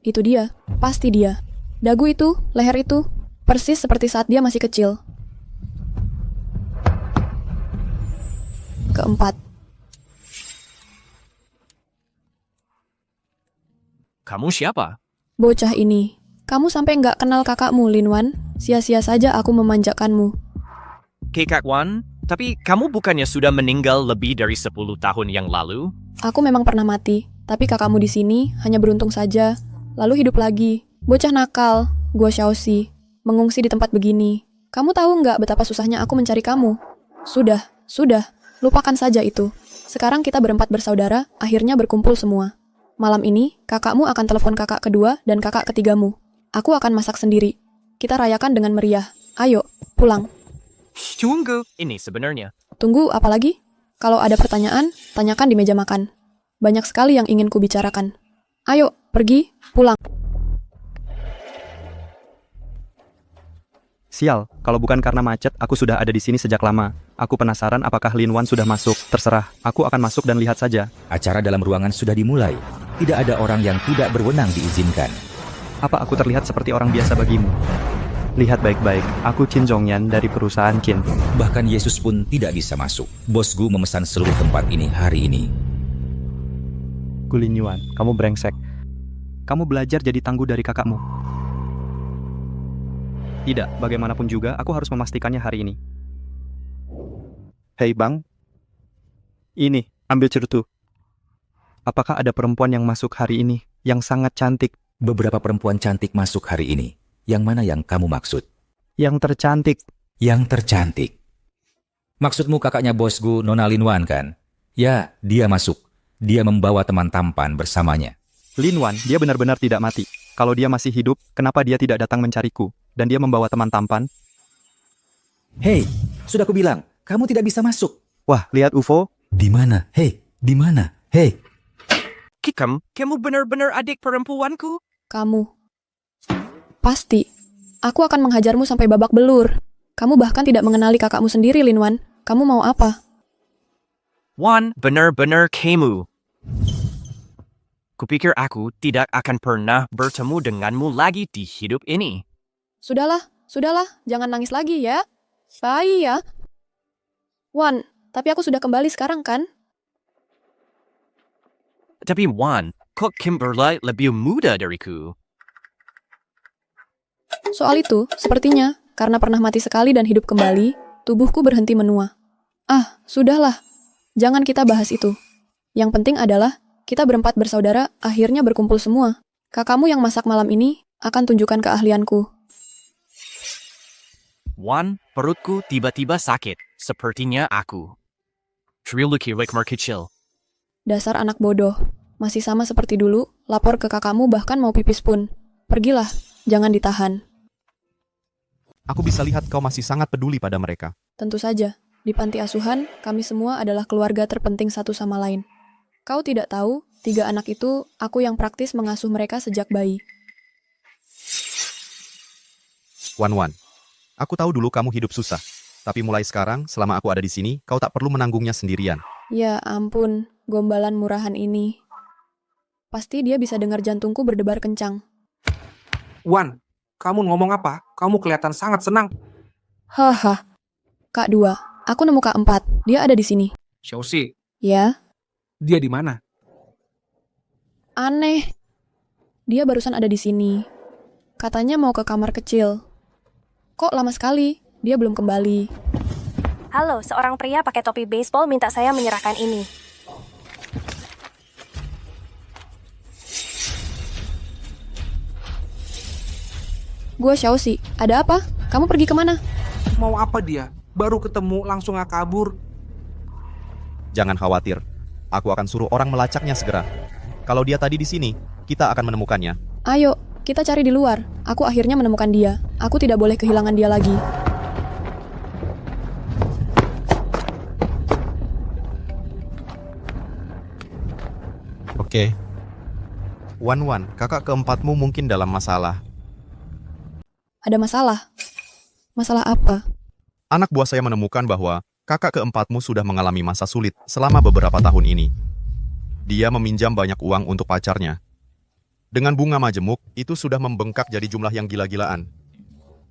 Speaker 1: Itu dia. Pasti dia. Dagu itu, leher itu. Persis seperti saat dia masih kecil. Keempat.
Speaker 17: Kamu siapa?
Speaker 1: Bocah ini. Kamu sampai nggak kenal kakakmu, Linwan. Sia-sia saja aku memanjakanmu.
Speaker 17: Kak Wan, tapi kamu bukannya sudah meninggal lebih dari 10 tahun yang lalu?
Speaker 1: Aku memang pernah mati, tapi kakakmu di sini hanya beruntung saja. Lalu hidup lagi. Bocah nakal, gua Xiaoxi, mengungsi di tempat begini. Kamu tahu nggak betapa susahnya aku mencari kamu? Sudah. Lupakan saja itu. Sekarang kita berempat bersaudara, akhirnya berkumpul semua. Malam ini, kakakmu akan telepon kakak kedua dan kakak ketigamu. Aku akan masak sendiri. Kita rayakan dengan meriah. Ayo, pulang.
Speaker 17: Tunggu, ini sebenarnya.
Speaker 1: Tunggu, apa lagi? Kalau ada pertanyaan, tanyakan di meja makan. Banyak sekali yang ingin kubicarakan. Ayo, pergi, pulang.
Speaker 16: Sial, kalau bukan karena macet, aku sudah ada di sini sejak lama. Aku penasaran apakah Lin Wan sudah masuk. Terserah, aku akan masuk dan lihat saja.
Speaker 14: Acara dalam ruangan sudah dimulai. Tidak ada orang yang tidak berwenang diizinkan.
Speaker 16: Apa aku terlihat seperti orang biasa bagimu? Lihat baik-baik, aku Qin Zhongyan dari perusahaan Qin.
Speaker 14: Bahkan Yesus pun tidak bisa masuk. Bos Gu memesan seluruh tempat ini hari ini.
Speaker 16: Gu Linyuan, kamu brengsek. Kamu belajar jadi tangguh dari kakakmu. Tidak, bagaimanapun juga, aku harus memastikannya hari ini. Hei bang, ini, ambil cerutu. Apakah ada perempuan yang masuk hari ini, yang sangat cantik?
Speaker 14: Beberapa perempuan cantik masuk hari ini. Yang mana yang kamu maksud?
Speaker 16: Yang tercantik.
Speaker 14: Yang tercantik. Maksudmu kakaknya Bos Gu, Nona Lin Wan kan? Ya, dia masuk. Dia membawa teman tampan bersamanya.
Speaker 16: Lin Wan, dia benar-benar tidak mati. Kalau dia masih hidup, kenapa dia tidak datang mencariku? Dan dia membawa teman tampan?
Speaker 14: Hei, sudah kubilang, kamu tidak bisa masuk.
Speaker 16: Wah, lihat UFO?
Speaker 14: Di mana? Hei, di mana? Hei.
Speaker 17: Kamu benar-benar adik perempuanku?
Speaker 1: Kamu. Pasti. Aku akan menghajarmu sampai babak belur. Kamu bahkan tidak mengenali kakakmu sendiri, Linwan. Kamu mau apa?
Speaker 17: Wan, benar-benar kamu. Kupikir aku tidak akan pernah bertemu denganmu lagi di hidup ini.
Speaker 1: Sudahlah, jangan nangis lagi ya. Bye ya. Wan, tapi aku sudah kembali sekarang kan?
Speaker 17: Tapi Wan, kok Kimberly lebih muda dariku?
Speaker 1: Soal itu, sepertinya, karena pernah mati sekali dan hidup kembali, tubuhku berhenti menua. Ah, sudahlah. Jangan kita bahas itu. Yang penting adalah, kita berempat bersaudara akhirnya berkumpul semua. Kakakmu yang masak malam ini akan tunjukkan keahlianku.
Speaker 17: Wan, perutku tiba-tiba sakit. Sepertinya aku. Triluki Wikmar kecil.
Speaker 1: Dasar anak bodoh. Masih sama seperti dulu, lapor ke kakakmu bahkan mau pipis pun. Pergilah, jangan ditahan.
Speaker 11: Aku bisa lihat kau masih sangat peduli pada mereka.
Speaker 1: Tentu saja, di panti asuhan, kami semua adalah keluarga terpenting satu sama lain. Kau tidak tahu, 3 anak itu, aku yang praktis mengasuh mereka sejak bayi.
Speaker 11: Wan, aku tahu dulu kamu hidup susah. Tapi mulai sekarang, selama aku ada di sini, kau tak perlu menanggungnya sendirian.
Speaker 1: Ya ampun, gombalan murahan ini. Pasti dia bisa dengar jantungku berdebar kencang.
Speaker 6: Wan, kamu ngomong apa? Kamu kelihatan sangat senang.
Speaker 1: Haha. Kak 2, aku nemu Kak 4. Dia ada di sini.
Speaker 6: Xiaoxi,
Speaker 1: Ya,
Speaker 6: dia di mana?
Speaker 1: aneh. Dia barusan ada di sini. Katanya mau ke kamar kecil. Kok lama sekali? Dia belum kembali.
Speaker 15: Halo, seorang pria pakai topi baseball minta saya menyerahkan ini.
Speaker 1: Gue Xiaoxi, ada apa? Kamu pergi kemana?
Speaker 6: Mau apa dia? Baru ketemu langsung gak kabur.
Speaker 11: Jangan khawatir. Aku akan suruh orang melacaknya segera. Kalau dia tadi di sini, kita akan menemukannya.
Speaker 1: Ayo, kita cari di luar. Aku akhirnya menemukan dia. Aku tidak boleh kehilangan dia lagi.
Speaker 11: Oke. Wan, kakak keempatmu mungkin dalam masalah.
Speaker 1: Ada masalah? Masalah apa?
Speaker 11: Anak buah saya menemukan bahwa kakak keempatmu sudah mengalami masa sulit selama beberapa tahun ini. Dia meminjam banyak uang untuk pacarnya. Dengan bunga majemuk, itu sudah membengkak jadi jumlah yang gila-gilaan.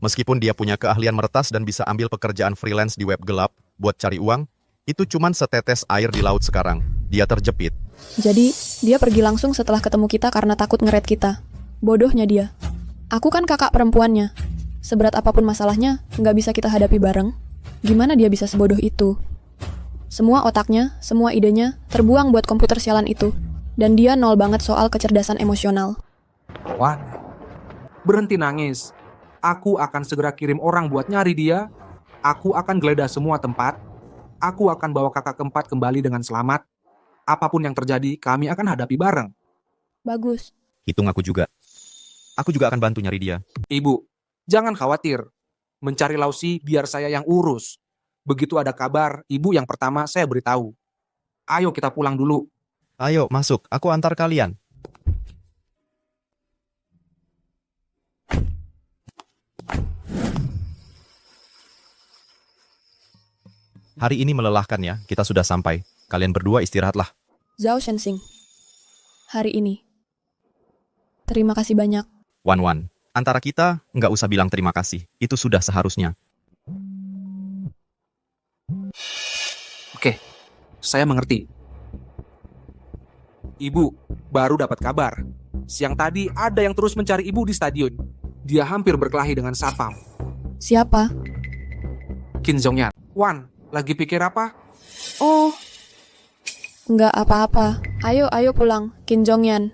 Speaker 11: Meskipun dia punya keahlian meretas dan bisa ambil pekerjaan freelance di web gelap buat cari uang, itu cuman setetes air di laut sekarang. Dia terjepit.
Speaker 1: Jadi, dia pergi langsung setelah ketemu kita karena takut ngeret kita. Bodohnya dia. Aku kan kakak perempuannya. Seberat apapun masalahnya, nggak bisa kita hadapi bareng. Gimana dia bisa sebodoh itu? Semua otaknya, semua idenya, terbuang buat komputer sialan itu. Dan dia nol banget soal kecerdasan emosional.
Speaker 6: Wan, berhenti nangis. Aku akan segera kirim orang buat nyari dia. Aku akan geledah semua tempat. Aku akan bawa kakak keempat kembali dengan selamat. Apapun yang terjadi, kami akan hadapi bareng.
Speaker 1: Bagus.
Speaker 11: Hitung aku juga. Aku juga akan bantu nyari dia.
Speaker 6: Ibu, jangan khawatir. Mencari Lausi biar saya yang urus. Begitu ada kabar, ibu yang pertama saya beritahu. Ayo kita pulang dulu.
Speaker 11: Ayo, masuk. Aku antar kalian. Hari ini melelahkan ya, kita sudah sampai. Kalian berdua istirahatlah.
Speaker 1: Zhao Shenxing. Hari ini. Terima kasih banyak.
Speaker 11: Wan, antara kita, nggak usah bilang terima kasih. Itu sudah seharusnya.
Speaker 6: Oke, saya mengerti. Ibu, baru dapat kabar. Siang tadi ada yang terus mencari ibu di stadion. Dia hampir berkelahi dengan Sapam.
Speaker 1: Siapa?
Speaker 6: Qin Zhongyan. Wan, lagi pikir apa?
Speaker 1: Oh, nggak apa-apa. Ayo pulang, Qin Zhongyan.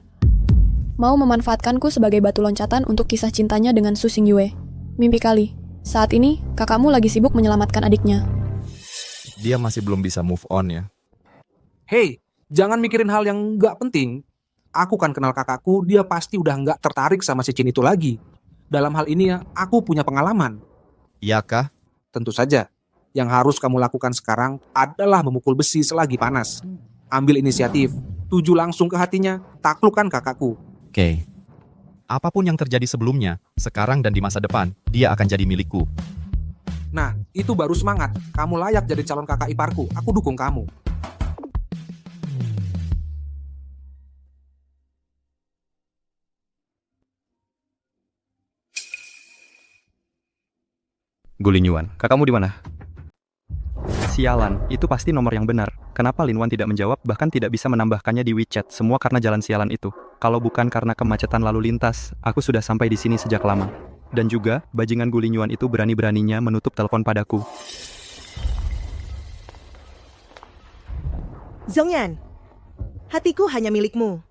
Speaker 1: Mau memanfaatkanku sebagai batu loncatan untuk kisah cintanya dengan Su Xingyue. Mimpi kali. Saat ini, kakakmu lagi sibuk menyelamatkan adiknya.
Speaker 11: Dia masih belum bisa move on ya.
Speaker 6: Hei, jangan mikirin hal yang nggak penting. Aku kan kenal kakakku, dia pasti udah nggak tertarik sama si Qin itu lagi. Dalam hal ini ya, aku punya pengalaman.
Speaker 11: Iya kah?
Speaker 6: Tentu saja. Yang harus kamu lakukan sekarang adalah memukul besi selagi panas. Ambil inisiatif, tuju langsung ke hatinya, taklukkan kakakku.
Speaker 11: Oke. Apapun yang terjadi sebelumnya, sekarang dan di masa depan, dia akan jadi milikku.
Speaker 6: Nah, itu baru semangat. Kamu layak jadi calon kakak iparku. Aku dukung kamu.
Speaker 16: Gulin Yuan, kakakmu di mana? Sialan, itu pasti nomor yang benar. Kenapa Lin Wan tidak menjawab, bahkan tidak bisa menambahkannya di WeChat? Semua karena jalan sialan itu. Kalau bukan karena kemacetan lalu lintas, aku sudah sampai di sini sejak lama. Dan juga, bajingan Gulin Yuan itu berani-beraninya menutup telepon padaku.
Speaker 7: Zhongyan, hatiku hanya milikmu.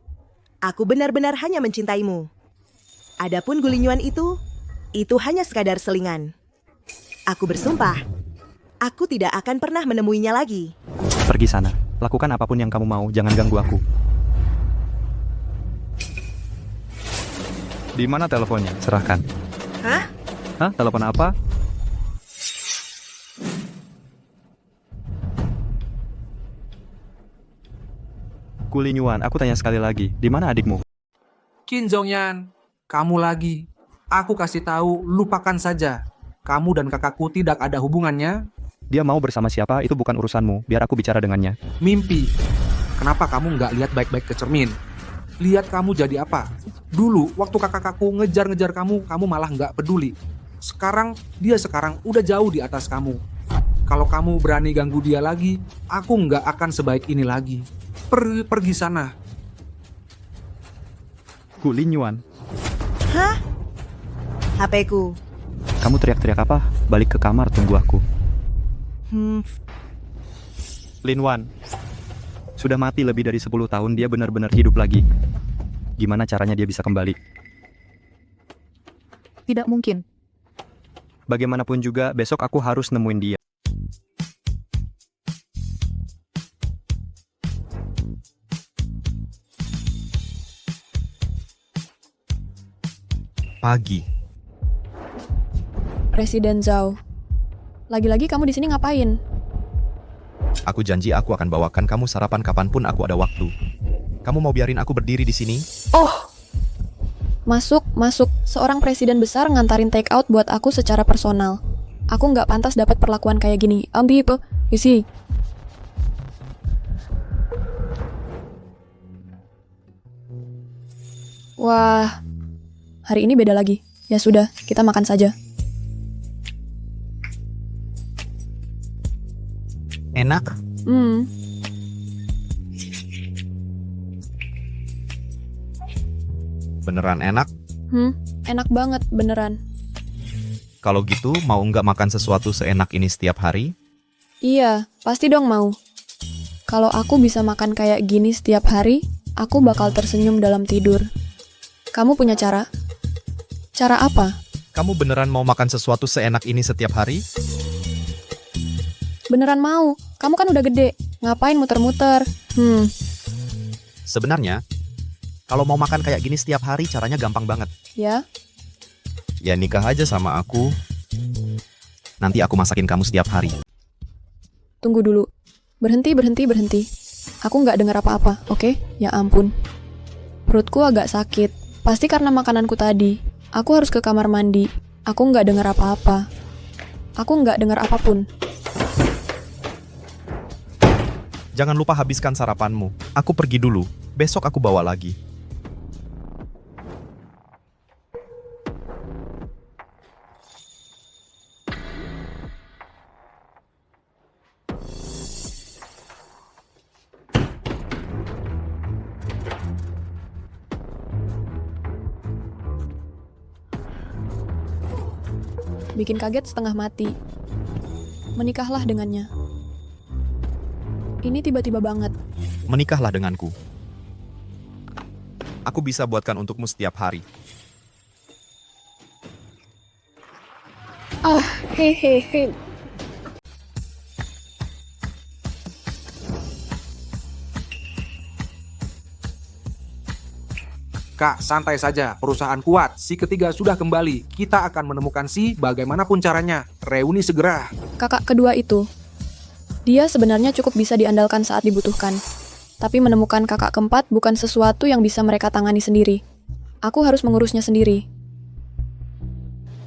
Speaker 7: Aku benar-benar hanya mencintaimu. Adapun Gulin Yuan itu hanya sekadar selingan. Aku bersumpah, aku tidak akan pernah menemuinya lagi.
Speaker 16: Pergi sana, lakukan apapun yang kamu mau, jangan ganggu aku. Di mana teleponnya? Serahkan.
Speaker 7: Hah?
Speaker 16: Hah? Telepon apa? Gulin Yuan, aku tanya sekali lagi, di mana adikmu?
Speaker 6: Qin Zhongyan, kamu lagi. Aku kasih tahu, lupakan saja. Kamu dan kakakku tidak ada hubungannya.
Speaker 16: Dia mau bersama siapa, itu bukan urusanmu. Biar aku bicara dengannya.
Speaker 6: Mimpi. Kenapa kamu nggak lihat baik-baik ke cermin? Lihat kamu jadi apa? Dulu, waktu kakak-kakakku ngejar-ngejar kamu malah nggak peduli. Dia sekarang udah jauh di atas kamu. Kalau kamu berani ganggu dia lagi, aku nggak akan sebaik ini lagi. Pergi sana.
Speaker 16: Gulin Yuan.
Speaker 7: Hah? HP-ku.
Speaker 16: Kamu teriak-teriak apa? Balik ke kamar, tunggu aku. Lin Wan. Sudah mati lebih dari 10 tahun, dia benar-benar hidup lagi. Gimana caranya dia bisa kembali?
Speaker 3: Tidak mungkin.
Speaker 16: Bagaimanapun juga, besok aku harus nemuin dia.
Speaker 11: Pagi.
Speaker 1: Presiden Zhao. Lagi-lagi kamu di sini ngapain?
Speaker 11: Aku janji aku akan bawakan kamu sarapan kapanpun aku ada waktu. Kamu mau biarin aku berdiri di sini?
Speaker 1: Oh! Masuk. Seorang presiden besar ngantarin take out buat aku secara personal. Aku nggak pantas dapat perlakuan kayak gini. Isi. Wah, hari ini beda lagi. Ya sudah, kita makan saja.
Speaker 11: Enak? Beneran enak?
Speaker 1: Enak banget, beneran.
Speaker 11: Kalau gitu, mau nggak makan sesuatu seenak ini setiap hari?
Speaker 1: Iya, pasti dong mau. Kalau aku bisa makan kayak gini setiap hari, aku bakal tersenyum dalam tidur. Kamu punya cara? Cara apa?
Speaker 11: Kamu beneran mau makan sesuatu seenak ini setiap hari?
Speaker 1: Beneran mau. Kamu kan udah gede. Ngapain muter-muter?
Speaker 11: Sebenarnya, kalau mau makan kayak gini setiap hari, caranya gampang banget.
Speaker 1: Ya?
Speaker 11: Ya nikah aja sama aku. Nanti aku masakin kamu setiap hari.
Speaker 1: Tunggu dulu. Berhenti. Aku nggak dengar apa-apa, oke? Ya ampun. Perutku agak sakit. Pasti karena makananku tadi. Aku harus ke kamar mandi. Aku nggak dengar apa-apa. Aku nggak dengar apapun.
Speaker 11: Jangan lupa habiskan sarapanmu. Aku pergi dulu. Besok aku bawa lagi.
Speaker 1: Bikin kaget setengah mati. Menikahlah dengannya. Ini tiba-tiba banget.
Speaker 11: Menikahlah denganku. Aku bisa buatkan untukmu setiap hari.
Speaker 1: Hehehe.
Speaker 6: Kak, santai saja. Perusahaan kuat. Si ketiga sudah kembali. Kita akan menemukan si bagaimanapun caranya. Reuni segera.
Speaker 1: Kakak kedua itu, dia sebenarnya cukup bisa diandalkan saat dibutuhkan. Tapi menemukan kakak keempat bukan sesuatu yang bisa mereka tangani sendiri. Aku harus mengurusnya sendiri.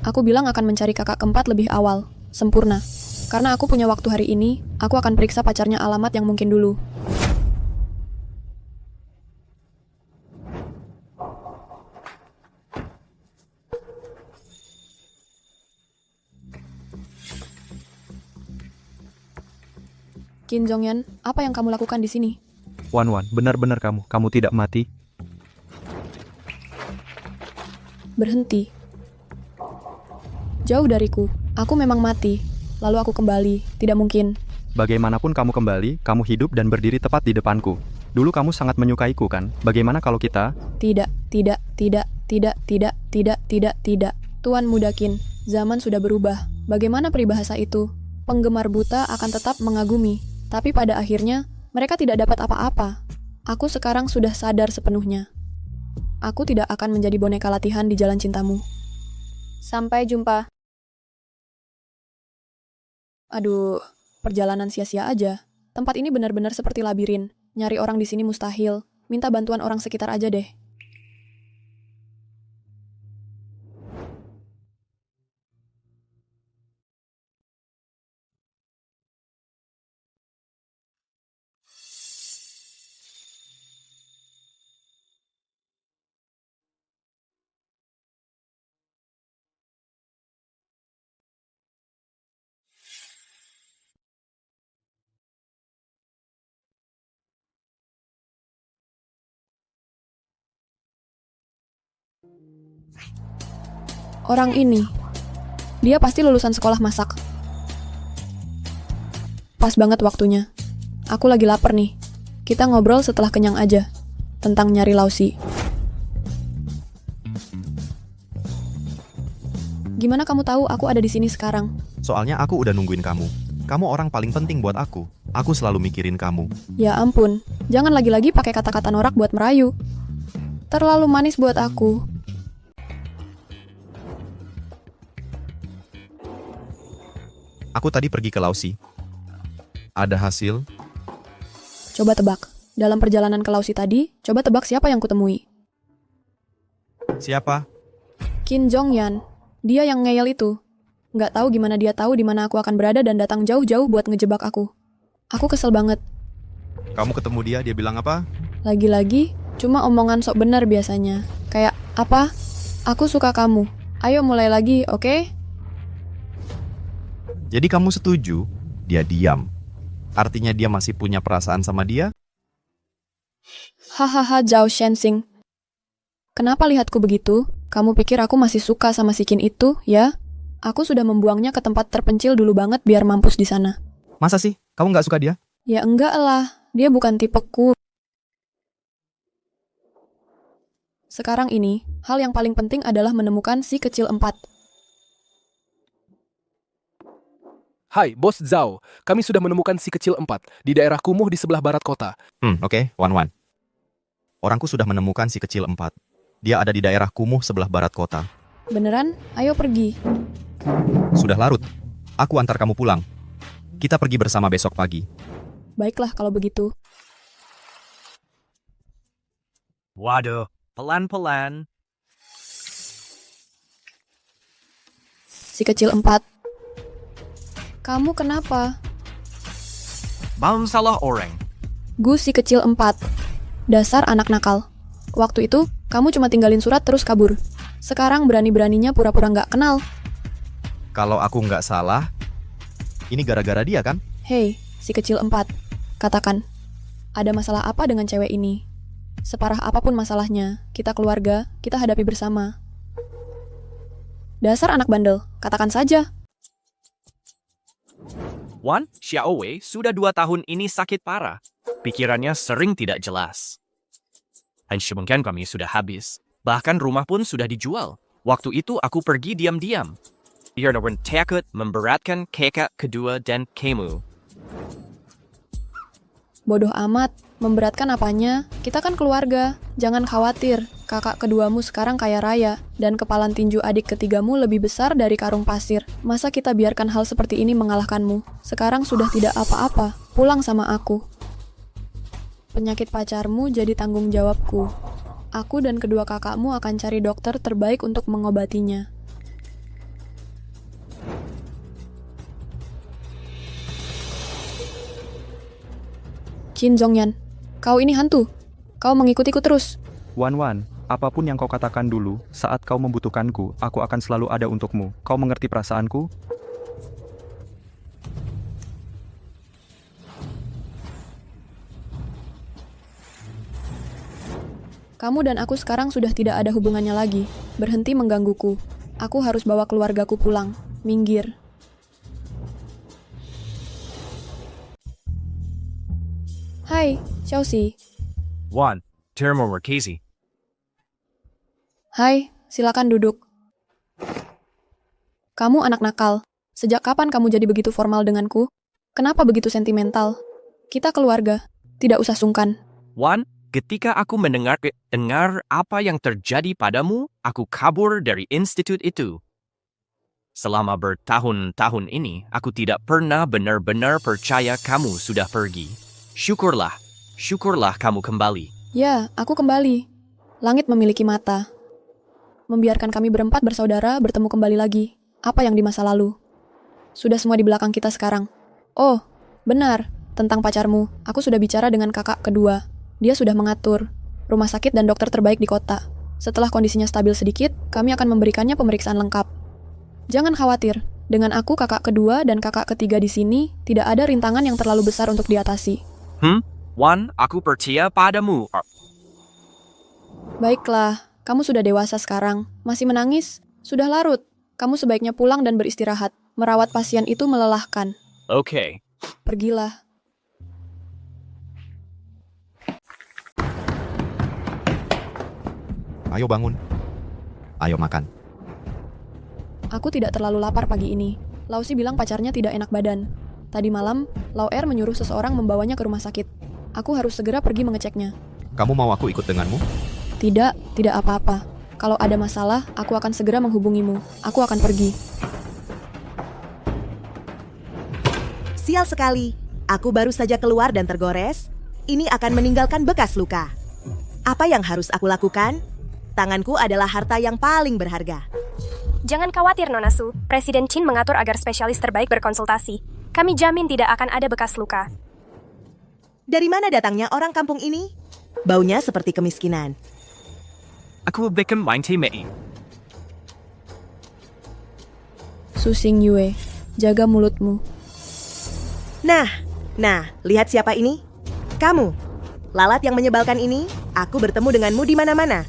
Speaker 1: Aku bilang akan mencari kakak keempat lebih awal, sempurna. Karena aku punya waktu hari ini, aku akan periksa pacarnya alamat yang mungkin dulu. Kim Jong-yeon, apa yang kamu lakukan di sini?
Speaker 16: Wan, benar-benar kamu tidak mati.
Speaker 1: Berhenti. Jauh dariku, aku memang mati. Lalu aku kembali, tidak mungkin.
Speaker 16: Bagaimanapun kamu kembali, kamu hidup dan berdiri tepat di depanku. Dulu kamu sangat menyukaiku kan? Bagaimana kalau kita?
Speaker 1: Tidak. Tuan Muda Qin, zaman sudah berubah. Bagaimana peribahasa itu? Penggemar buta akan tetap mengagumi. Tapi pada akhirnya, mereka tidak dapat apa-apa. Aku sekarang sudah sadar sepenuhnya. Aku tidak akan menjadi boneka latihan di jalan cintamu. Sampai jumpa. Aduh, perjalanan sia-sia aja. Tempat ini benar-benar seperti labirin. Nyari orang di sini mustahil. Minta bantuan orang sekitar aja deh. Orang ini, dia pasti lulusan sekolah masak. Pas banget waktunya. Aku lagi lapar nih. Kita ngobrol setelah kenyang aja. Tentang nyari lausi. Gimana kamu tahu aku ada di sini sekarang?
Speaker 11: Soalnya aku udah nungguin kamu. Kamu orang paling penting buat aku. Aku selalu mikirin kamu.
Speaker 1: Ya ampun, jangan lagi-lagi pakai kata-kata norak buat merayu. Terlalu manis buat aku.
Speaker 11: Aku tadi pergi ke Lausi. Ada hasil?
Speaker 1: Coba tebak. Dalam perjalanan ke Lausi tadi, coba tebak siapa yang kutemui.
Speaker 11: Siapa?
Speaker 1: Kim Jong-yeon. Dia yang ngeyel itu. Nggak tahu gimana dia tahu di mana aku akan berada dan datang jauh-jauh buat ngejebak aku. Aku kesel banget.
Speaker 11: Kamu ketemu dia bilang apa?
Speaker 1: Lagi-lagi, cuma omongan sok benar biasanya. Kayak, apa? Aku suka kamu. Ayo mulai lagi, oke?
Speaker 11: Jadi kamu setuju? Dia diam. Artinya dia masih punya perasaan sama dia?
Speaker 1: Hahaha, Zhao Shensing. Kenapa lihatku begitu? Kamu pikir aku masih suka sama si Qin itu, ya? Aku sudah membuangnya ke tempat terpencil dulu banget biar mampus di sana.
Speaker 11: Masa sih? Kamu nggak suka dia?
Speaker 1: Ya enggak lah, dia bukan tipeku. Sekarang ini, hal yang paling penting adalah menemukan si kecil 4.
Speaker 10: Hai, Bos Zhao. Kami sudah menemukan si kecil 4 di daerah kumuh di sebelah barat kota.
Speaker 11: Oke, Wan. Orangku sudah menemukan si kecil 4. Dia ada di daerah kumuh sebelah barat kota.
Speaker 1: Beneran? Ayo pergi.
Speaker 11: Sudah larut. Aku antar kamu pulang. Kita pergi bersama besok pagi.
Speaker 1: Baiklah kalau begitu.
Speaker 17: Waduh, pelan-pelan.
Speaker 1: Si kecil 4. Kamu kenapa?
Speaker 17: Bam salah orang.
Speaker 1: Gus si kecil 4. Dasar anak nakal. Waktu itu, kamu cuma tinggalin surat terus kabur. Sekarang berani-beraninya pura-pura nggak kenal.
Speaker 11: Kalau aku nggak salah, ini gara-gara dia kan?
Speaker 1: Hei, si kecil 4. Katakan, ada masalah apa dengan cewek ini? Separah apapun masalahnya, kita keluarga, kita hadapi bersama. Dasar anak bandel, katakan saja.
Speaker 17: Wan Xiaowei sudah 2 tahun ini sakit parah. Pikirannya sering tidak jelas. Mungkin kami sudah habis. Bahkan rumah pun sudah dijual. Waktu itu aku pergi diam-diam. Dia takut memberatkan kakak kedua dan kamu.
Speaker 1: Bodoh amat, memberatkan apanya? Kita kan keluarga, jangan khawatir. Kakak keduamu sekarang kaya raya, dan kepalan tinju adik ketigamu lebih besar dari karung pasir. Masa kita biarkan hal seperti ini mengalahkanmu? Sekarang sudah tidak apa-apa. Pulang sama aku. Penyakit pacarmu jadi tanggung jawabku. Aku dan kedua kakakmu akan cari dokter terbaik untuk mengobatinya. Qin Zhongyan, kau ini hantu. Kau mengikutiku terus.
Speaker 16: Wan Wan, apapun yang kau katakan dulu, saat kau membutuhkanku, aku akan selalu ada untukmu. Kau mengerti perasaanku?
Speaker 1: Kamu dan aku sekarang sudah tidak ada hubungannya lagi. Berhenti menggangguku. Aku harus bawa keluargaku pulang. Minggir. Hai, Xiaoxi.
Speaker 17: Wan, Termo Marchesi.
Speaker 1: Hai, silakan duduk. Kamu anak nakal. Sejak kapan kamu jadi begitu formal denganku? Kenapa begitu sentimental? Kita keluarga. Tidak usah sungkan.
Speaker 17: Wan, ketika aku mendengar apa yang terjadi padamu, aku kabur dari institut itu. Selama bertahun-tahun ini, aku tidak pernah benar-benar percaya kamu sudah pergi. Syukurlah kamu kembali.
Speaker 1: Ya, aku kembali. Langit memiliki mata. Membiarkan kami berempat bersaudara bertemu kembali lagi. Apa yang di masa lalu? Sudah semua di belakang kita sekarang. Oh, benar. Tentang pacarmu, aku sudah bicara dengan kakak kedua. Dia sudah mengatur rumah sakit dan dokter terbaik di kota. Setelah kondisinya stabil sedikit, kami akan memberikannya pemeriksaan lengkap. Jangan khawatir, dengan aku kakak kedua dan kakak ketiga di sini, tidak ada rintangan yang terlalu besar untuk diatasi.
Speaker 17: Wan, aku percaya padamu.
Speaker 1: Baiklah, kamu sudah dewasa sekarang. Masih menangis? Sudah larut. Kamu sebaiknya pulang dan beristirahat. Merawat pasien itu melelahkan.
Speaker 17: Oke.
Speaker 1: Pergilah.
Speaker 11: Ayo bangun. Ayo makan.
Speaker 1: Aku tidak terlalu lapar pagi ini. Lausi bilang pacarnya tidak enak badan. Tadi malam, Lau Er menyuruh seseorang membawanya ke rumah sakit. Aku harus segera pergi mengeceknya.
Speaker 11: Kamu mau aku ikut denganmu?
Speaker 1: Tidak apa-apa. Kalau ada masalah, aku akan segera menghubungimu. Aku akan pergi.
Speaker 7: Sial sekali. Aku baru saja keluar dan tergores. Ini akan meninggalkan bekas luka. Apa yang harus aku lakukan? Tanganku adalah harta yang paling berharga.
Speaker 15: Jangan khawatir, Nona Su. Presiden Qin mengatur agar spesialis terbaik berkonsultasi. Kami jamin tidak akan ada bekas luka.
Speaker 7: Dari mana datangnya orang kampung ini? Baunya seperti kemiskinan.
Speaker 17: Aku become main Mei.
Speaker 1: Su Xingyue, jaga mulutmu.
Speaker 7: Nah, lihat siapa ini? Kamu. Lalat yang menyebalkan ini, aku bertemu denganmu di mana-mana.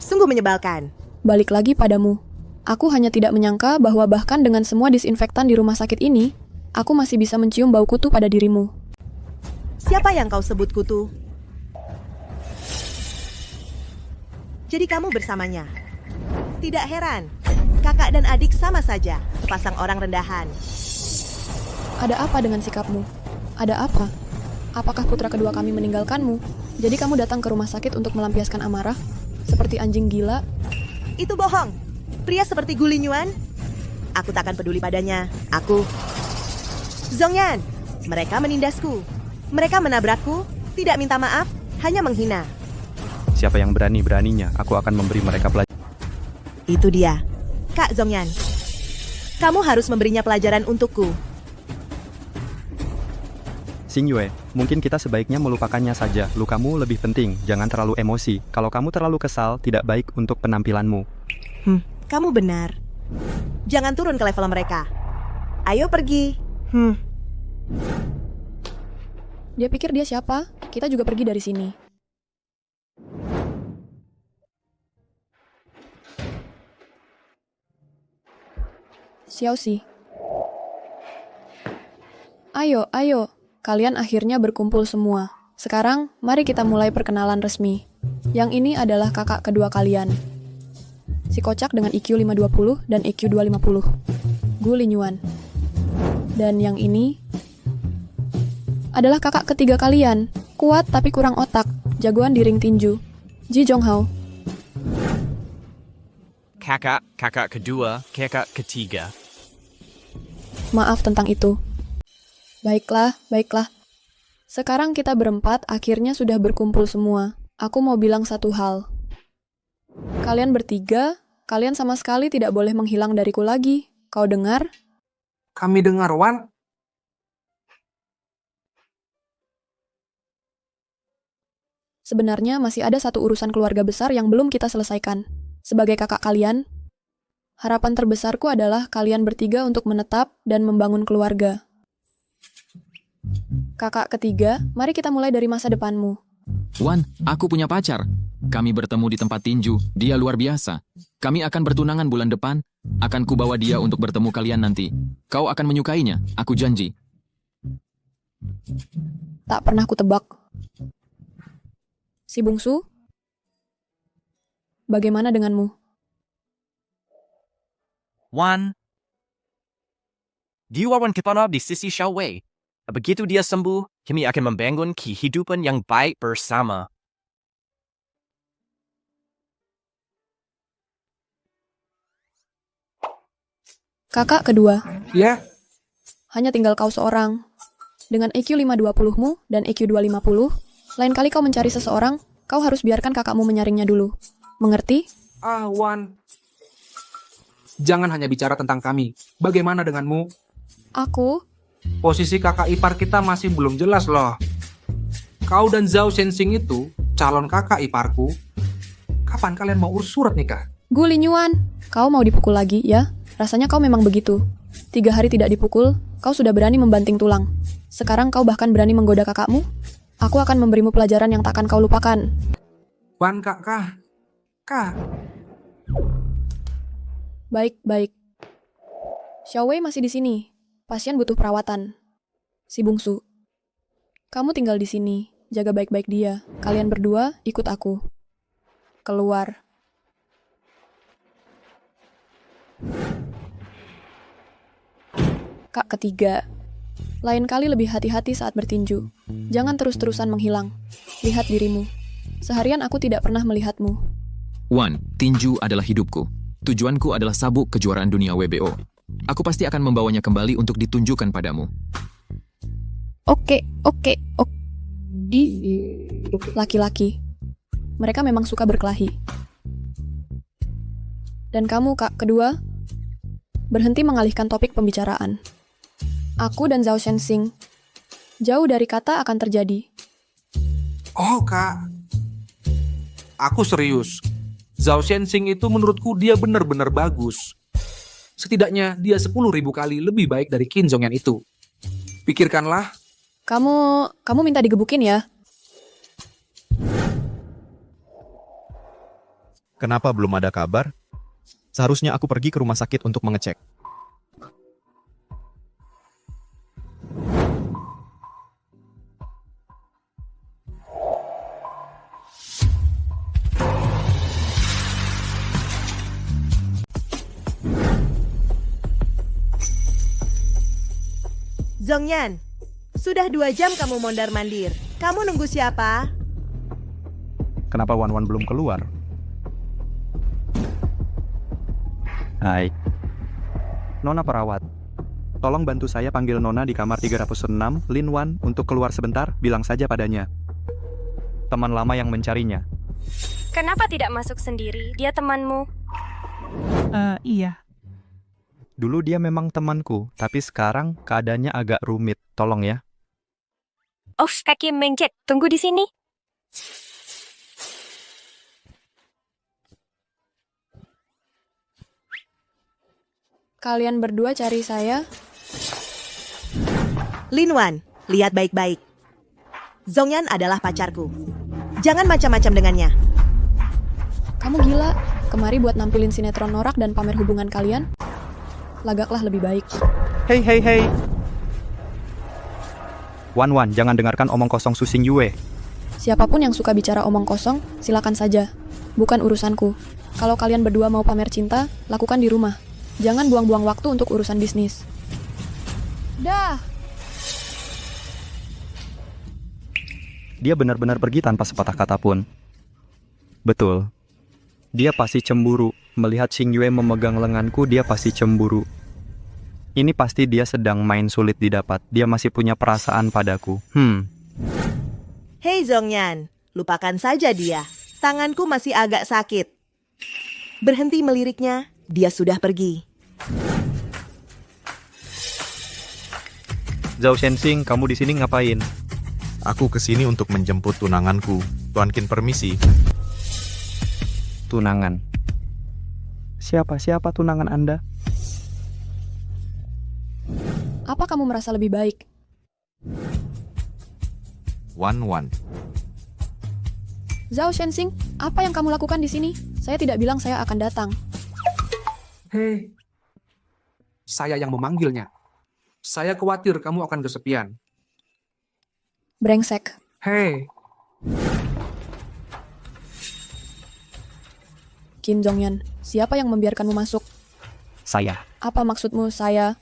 Speaker 7: Sungguh menyebalkan.
Speaker 1: Balik lagi padamu. Aku hanya tidak menyangka bahwa bahkan dengan semua disinfektan di rumah sakit ini, aku masih bisa mencium bau kutu pada dirimu.
Speaker 7: Siapa yang kau sebut kutu? Jadi kamu bersamanya. Tidak heran, kakak dan adik sama saja, sepasang orang rendahan.
Speaker 1: Ada apa dengan sikapmu? Ada apa? Apakah putra kedua kami meninggalkanmu? Jadi kamu datang ke rumah sakit untuk melampiaskan amarah? Seperti anjing gila?
Speaker 7: Itu bohong. Pria seperti Gu Linyuan? Aku tak akan peduli padanya. Aku... Zhongyan, mereka menindasku. Mereka menabrakku, tidak minta maaf, hanya menghina.
Speaker 16: Siapa yang berani-beraninya, aku akan memberi mereka pelajaran.
Speaker 7: Itu dia. Kak Zhongyan. Kamu harus memberinya pelajaran untukku.
Speaker 16: Xingyue, mungkin kita sebaiknya melupakannya saja. Lukamu lebih penting, jangan terlalu emosi. Kalau kamu terlalu kesal, tidak baik untuk penampilanmu.
Speaker 7: Kamu benar. Jangan turun ke level mereka. Ayo pergi.
Speaker 1: Dia pikir dia siapa? Kita juga pergi dari sini. Xiaoxi. Ayo. Kalian akhirnya berkumpul semua. Sekarang, mari kita mulai perkenalan resmi. Yang ini adalah kakak kedua kalian. Si kocak dengan IQ 520 dan IQ 250. Gu Linyuan. Dan yang ini adalah kakak ketiga kalian. Kuat tapi kurang otak. Jagoan di ring tinju. Ji Zhonghao.
Speaker 17: kakak kedua, kakak ketiga.
Speaker 1: Maaf tentang itu. Baiklah, baiklah. Sekarang kita berempat akhirnya sudah berkumpul semua. Aku mau bilang satu hal. Kalian bertiga, kalian sama sekali tidak boleh menghilang dariku lagi. Kau dengar?
Speaker 6: Kami dengar, Wan.
Speaker 1: Sebenarnya masih ada satu urusan keluarga besar yang belum kita selesaikan. Sebagai kakak kalian, harapan terbesarku adalah kalian bertiga untuk menetap dan membangun keluarga. Kakak ketiga, mari kita mulai dari masa depanmu.
Speaker 18: Wan, aku punya pacar. Kami bertemu di tempat tinju. Dia luar biasa. Kami akan bertunangan bulan depan. Akan kubawa dia untuk bertemu kalian nanti. Kau akan menyukainya, aku janji.
Speaker 1: Tak pernah kutebak. Si bungsu, bagaimana denganmu?
Speaker 17: Wan, Diwawan Kipanov di sisi Xiaowei. Begitu dia sembuh, kami akan membangun kehidupan yang baik bersama.
Speaker 1: Kakak kedua.
Speaker 6: Ya.
Speaker 1: Hanya tinggal kau seorang. Dengan EQ 520-mu dan EQ 250, lain kali kau mencari seseorang, kau harus biarkan kakakmu menyaringnya dulu. Mengerti?
Speaker 6: Wan. Jangan hanya bicara tentang kami. Bagaimana denganmu?
Speaker 1: Aku?
Speaker 6: Posisi kakak ipar kita masih belum jelas loh. Kau dan Zhao Shenxing itu calon kakak iparku. Kapan kalian mau urus surat nikah?
Speaker 1: Gu Linyuan, kau mau dipukul lagi, ya? Rasanya kau memang begitu. 3 hari tidak dipukul, kau sudah berani membanting tulang. Sekarang kau bahkan berani menggoda kakakmu? Aku akan memberimu pelajaran yang takkan kau lupakan.
Speaker 6: Wan, Kak.
Speaker 1: Baik, baik. Xiaowei masih di sini. Pasien butuh perawatan. Si bungsu. Kamu tinggal di sini. Jaga baik-baik dia. Kalian berdua ikut aku. Keluar. Kak ketiga. Lain kali lebih hati-hati saat bertinju. Jangan terus-terusan menghilang. Lihat dirimu. Seharian aku tidak pernah melihatmu.
Speaker 18: Wan, tinju adalah hidupku. Tujuanku adalah sabuk kejuaraan dunia WBO. Aku pasti akan membawanya kembali untuk ditunjukkan padamu.
Speaker 1: Oke. Laki-laki. Mereka memang suka berkelahi. Dan kamu, Kak kedua, berhenti mengalihkan topik pembicaraan. Aku dan Zhao Shenxing, jauh dari kata akan terjadi.
Speaker 6: Oh, Kak. Aku serius. Zhao Shenxing itu menurutku dia benar-benar bagus. Setidaknya dia 10.000 kali lebih baik dari Qin Zhongyan itu. Pikirkanlah.
Speaker 1: Kamu minta digebukin ya?
Speaker 11: Kenapa belum ada kabar? Seharusnya aku pergi ke rumah sakit untuk mengecek.
Speaker 7: Zhongyan, sudah 2 jam kamu mondar-mandir. Kamu nunggu siapa?
Speaker 16: Kenapa Wan belum keluar? Hai. Nona perawat. Tolong bantu saya panggil Nona di kamar 306, Lin Wan, untuk keluar sebentar, bilang saja padanya. Teman lama yang mencarinya.
Speaker 15: Kenapa tidak masuk sendiri? Dia temanmu.
Speaker 16: Iya. Dulu dia memang temanku, tapi sekarang keadaannya agak rumit. Tolong ya.
Speaker 15: Kaki Mengjet, tunggu di sini.
Speaker 1: Kalian berdua cari saya?
Speaker 7: Lin Wan, lihat baik-baik. Zhongyan adalah pacarku. Jangan macam-macam dengannya.
Speaker 1: Kamu gila? Kemari buat nampilin sinetron norak dan pamer hubungan kalian? Lagaklah lebih baik.
Speaker 16: Hei. Wan, jangan dengarkan omong kosong Su Xingyue.
Speaker 1: Siapapun yang suka bicara omong kosong, silakan saja. Bukan urusanku. Kalau kalian berdua mau pamer cinta, lakukan di rumah. Jangan buang-buang waktu untuk urusan bisnis. Dah.
Speaker 16: Dia benar-benar pergi tanpa sepatah kata pun. Betul. Dia pasti cemburu. Melihat Xing Yue memegang lenganku, dia pasti cemburu. Ini pasti dia sedang main sulit didapat. Dia masih punya perasaan padaku.
Speaker 7: Hei Zhongyan, lupakan saja dia. Tanganku masih agak sakit. Berhenti meliriknya, dia sudah pergi.
Speaker 16: Zhao Shenxing, kamu di sini ngapain?
Speaker 11: Aku kesini untuk menjemput tunanganku. Tuan Qin permisi.
Speaker 16: Tunangan. Siapa tunangan Anda?
Speaker 1: Apa kamu merasa lebih baik?
Speaker 11: Wan.
Speaker 1: Zhao Shenxing, apa yang kamu lakukan di sini? Saya tidak bilang saya akan datang.
Speaker 6: Hei, saya yang memanggilnya. Saya khawatir kamu akan kesepian.
Speaker 1: Brengsek.
Speaker 6: Hei,
Speaker 1: Kim Jongyan, siapa yang membiarkanmu masuk?
Speaker 16: Saya.
Speaker 1: Apa maksudmu saya?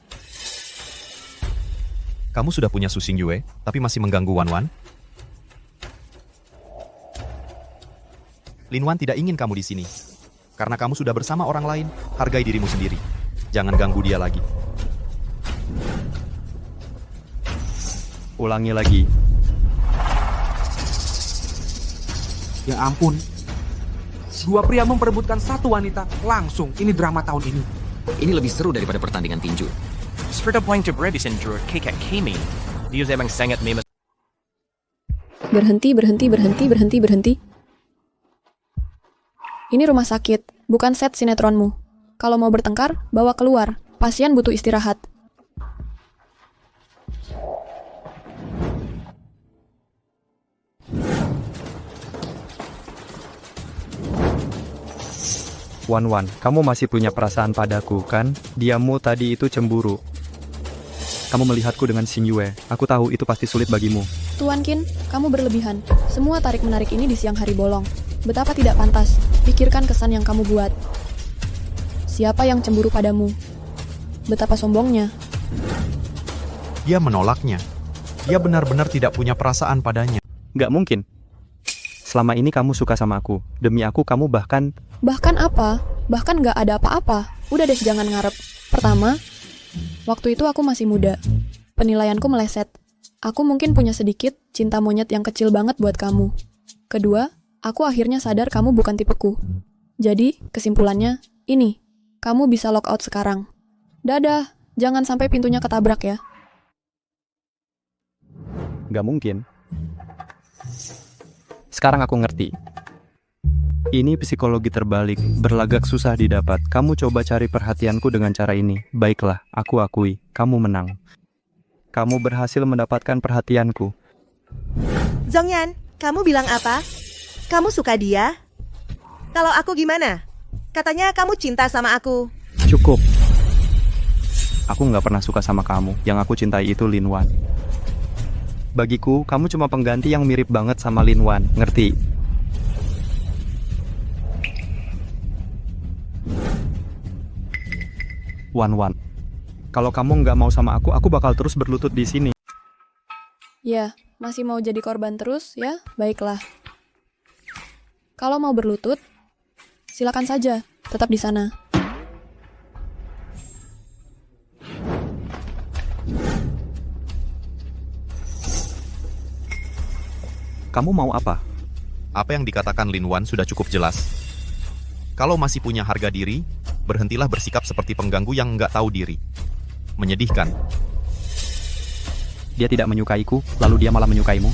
Speaker 11: Kamu sudah punya Su Xingyue, tapi masih mengganggu Wan. Lin Wan tidak ingin kamu di sini. Karena kamu sudah bersama orang lain, hargai dirimu sendiri. Jangan ganggu dia lagi.
Speaker 16: Ulangi lagi.
Speaker 6: ya ampun. Dua pria memperebutkan satu wanita langsung. Ini drama tahun ini.
Speaker 18: Ini lebih seru daripada pertandingan tinju.
Speaker 17: Seperti poin jebret sendiri kakak kami. Dia memang sangat memang.
Speaker 1: Berhenti. Ini rumah sakit, bukan set sinetronmu. Kalau mau bertengkar, bawa keluar. Pasien butuh istirahat.
Speaker 16: Wan, kamu masih punya perasaan padaku, kan? Diammu tadi itu cemburu. Kamu melihatku dengan Xing Yue. Aku tahu itu pasti sulit bagimu.
Speaker 1: Tuan Qin, kamu berlebihan. Semua tarik-menarik ini di siang hari bolong. Betapa tidak pantas. Pikirkan kesan yang kamu buat. Siapa yang cemburu padamu? Betapa sombongnya.
Speaker 11: Dia menolaknya. Dia benar-benar tidak punya perasaan padanya.
Speaker 16: Gak mungkin. Selama ini kamu suka sama aku. Demi aku kamu bahkan...
Speaker 1: Bahkan apa? Bahkan gak ada apa-apa. Udah deh, jangan ngarep. Pertama, waktu itu aku masih muda. Penilaianku meleset. Aku mungkin punya sedikit cinta monyet yang kecil banget buat kamu. Kedua, aku akhirnya sadar kamu bukan tipeku. Jadi, kesimpulannya, ini. Kamu bisa lock out sekarang. Dadah, jangan sampai pintunya ketabrak ya.
Speaker 16: Gak mungkin. Sekarang aku ngerti. Ini psikologi terbalik, berlagak susah didapat. Kamu coba cari perhatianku dengan cara ini. Baiklah, aku akui, kamu menang. Kamu berhasil mendapatkan perhatianku.
Speaker 7: Zhongyan, kamu bilang apa? Kamu suka dia? Kalau aku gimana? Katanya kamu cinta sama aku.
Speaker 16: Cukup. Aku nggak pernah suka sama kamu. Yang aku cintai itu Lin Wan. Bagiku, kamu cuma pengganti yang mirip banget sama Lin Wan. Ngerti? Wan. Kalau kamu nggak mau sama aku bakal terus berlutut di sini.
Speaker 1: Ya, masih mau jadi korban terus ya? Baiklah. Kalau mau berlutut, silakan saja, tetap di sana.
Speaker 16: Kamu mau apa?
Speaker 11: Apa yang dikatakan Lin Wan sudah cukup jelas. Kalau masih punya harga diri, berhentilah bersikap seperti pengganggu yang nggak tahu diri. Menyedihkan.
Speaker 16: Dia tidak menyukaiku, lalu dia malah menyukaimu.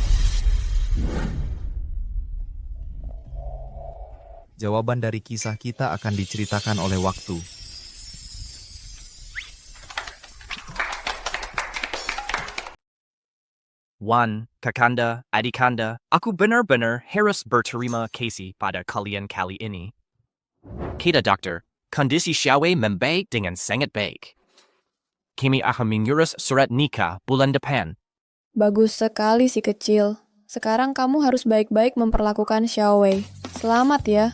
Speaker 11: Jawaban dari kisah kita akan diceritakan oleh waktu.
Speaker 17: Wan, Kakanda, Adikanda, aku benar-benar harus berterima kasih pada kalian kali ini. Kita dokter, kondisi Xiaowei membaik dengan sangat baik. Kami akan mengurus surat nikah bulan depan.
Speaker 1: Bagus sekali si kecil. Sekarang kamu harus baik-baik memperlakukan Xiaowei. Selamat ya.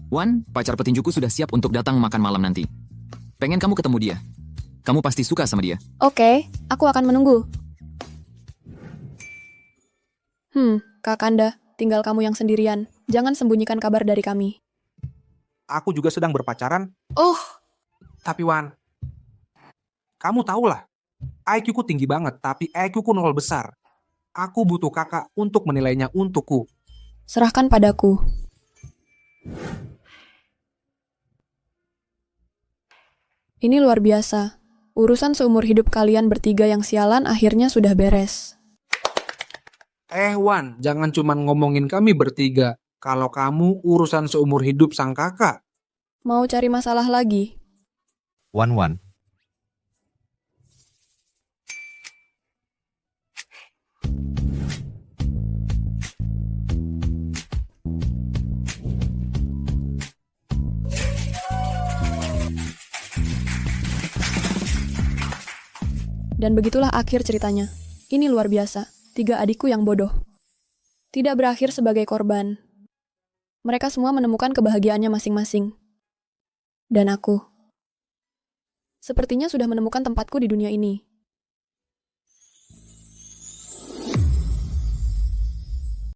Speaker 18: Wan, pacar petinjuku sudah siap untuk datang makan malam nanti. Pengen kamu ketemu dia. Kamu pasti suka sama dia.
Speaker 1: Oke, aku akan menunggu. Kakanda, tinggal kamu yang sendirian. Jangan sembunyikan kabar dari kami.
Speaker 6: aku juga sedang berpacaran.
Speaker 1: Oh,
Speaker 6: Tapi Wan, kamu tahulah, IQ ku tinggi banget, tapi IQ ku 0 besar. Aku butuh kakak untuk menilainya untukku.
Speaker 1: serahkan padaku. Ini luar biasa. Urusan seumur hidup kalian bertiga yang sialan akhirnya sudah beres.
Speaker 6: Wan, jangan cuma ngomongin kami bertiga. Kalau kamu urusan seumur hidup sang kakak.
Speaker 1: Mau cari masalah lagi?
Speaker 11: Wan.
Speaker 1: Dan begitulah akhir ceritanya. Ini luar biasa. 3 adikku yang bodoh. Tidak berakhir sebagai korban. Mereka semua menemukan kebahagiaannya masing-masing. Dan aku. Sepertinya sudah menemukan tempatku di dunia ini.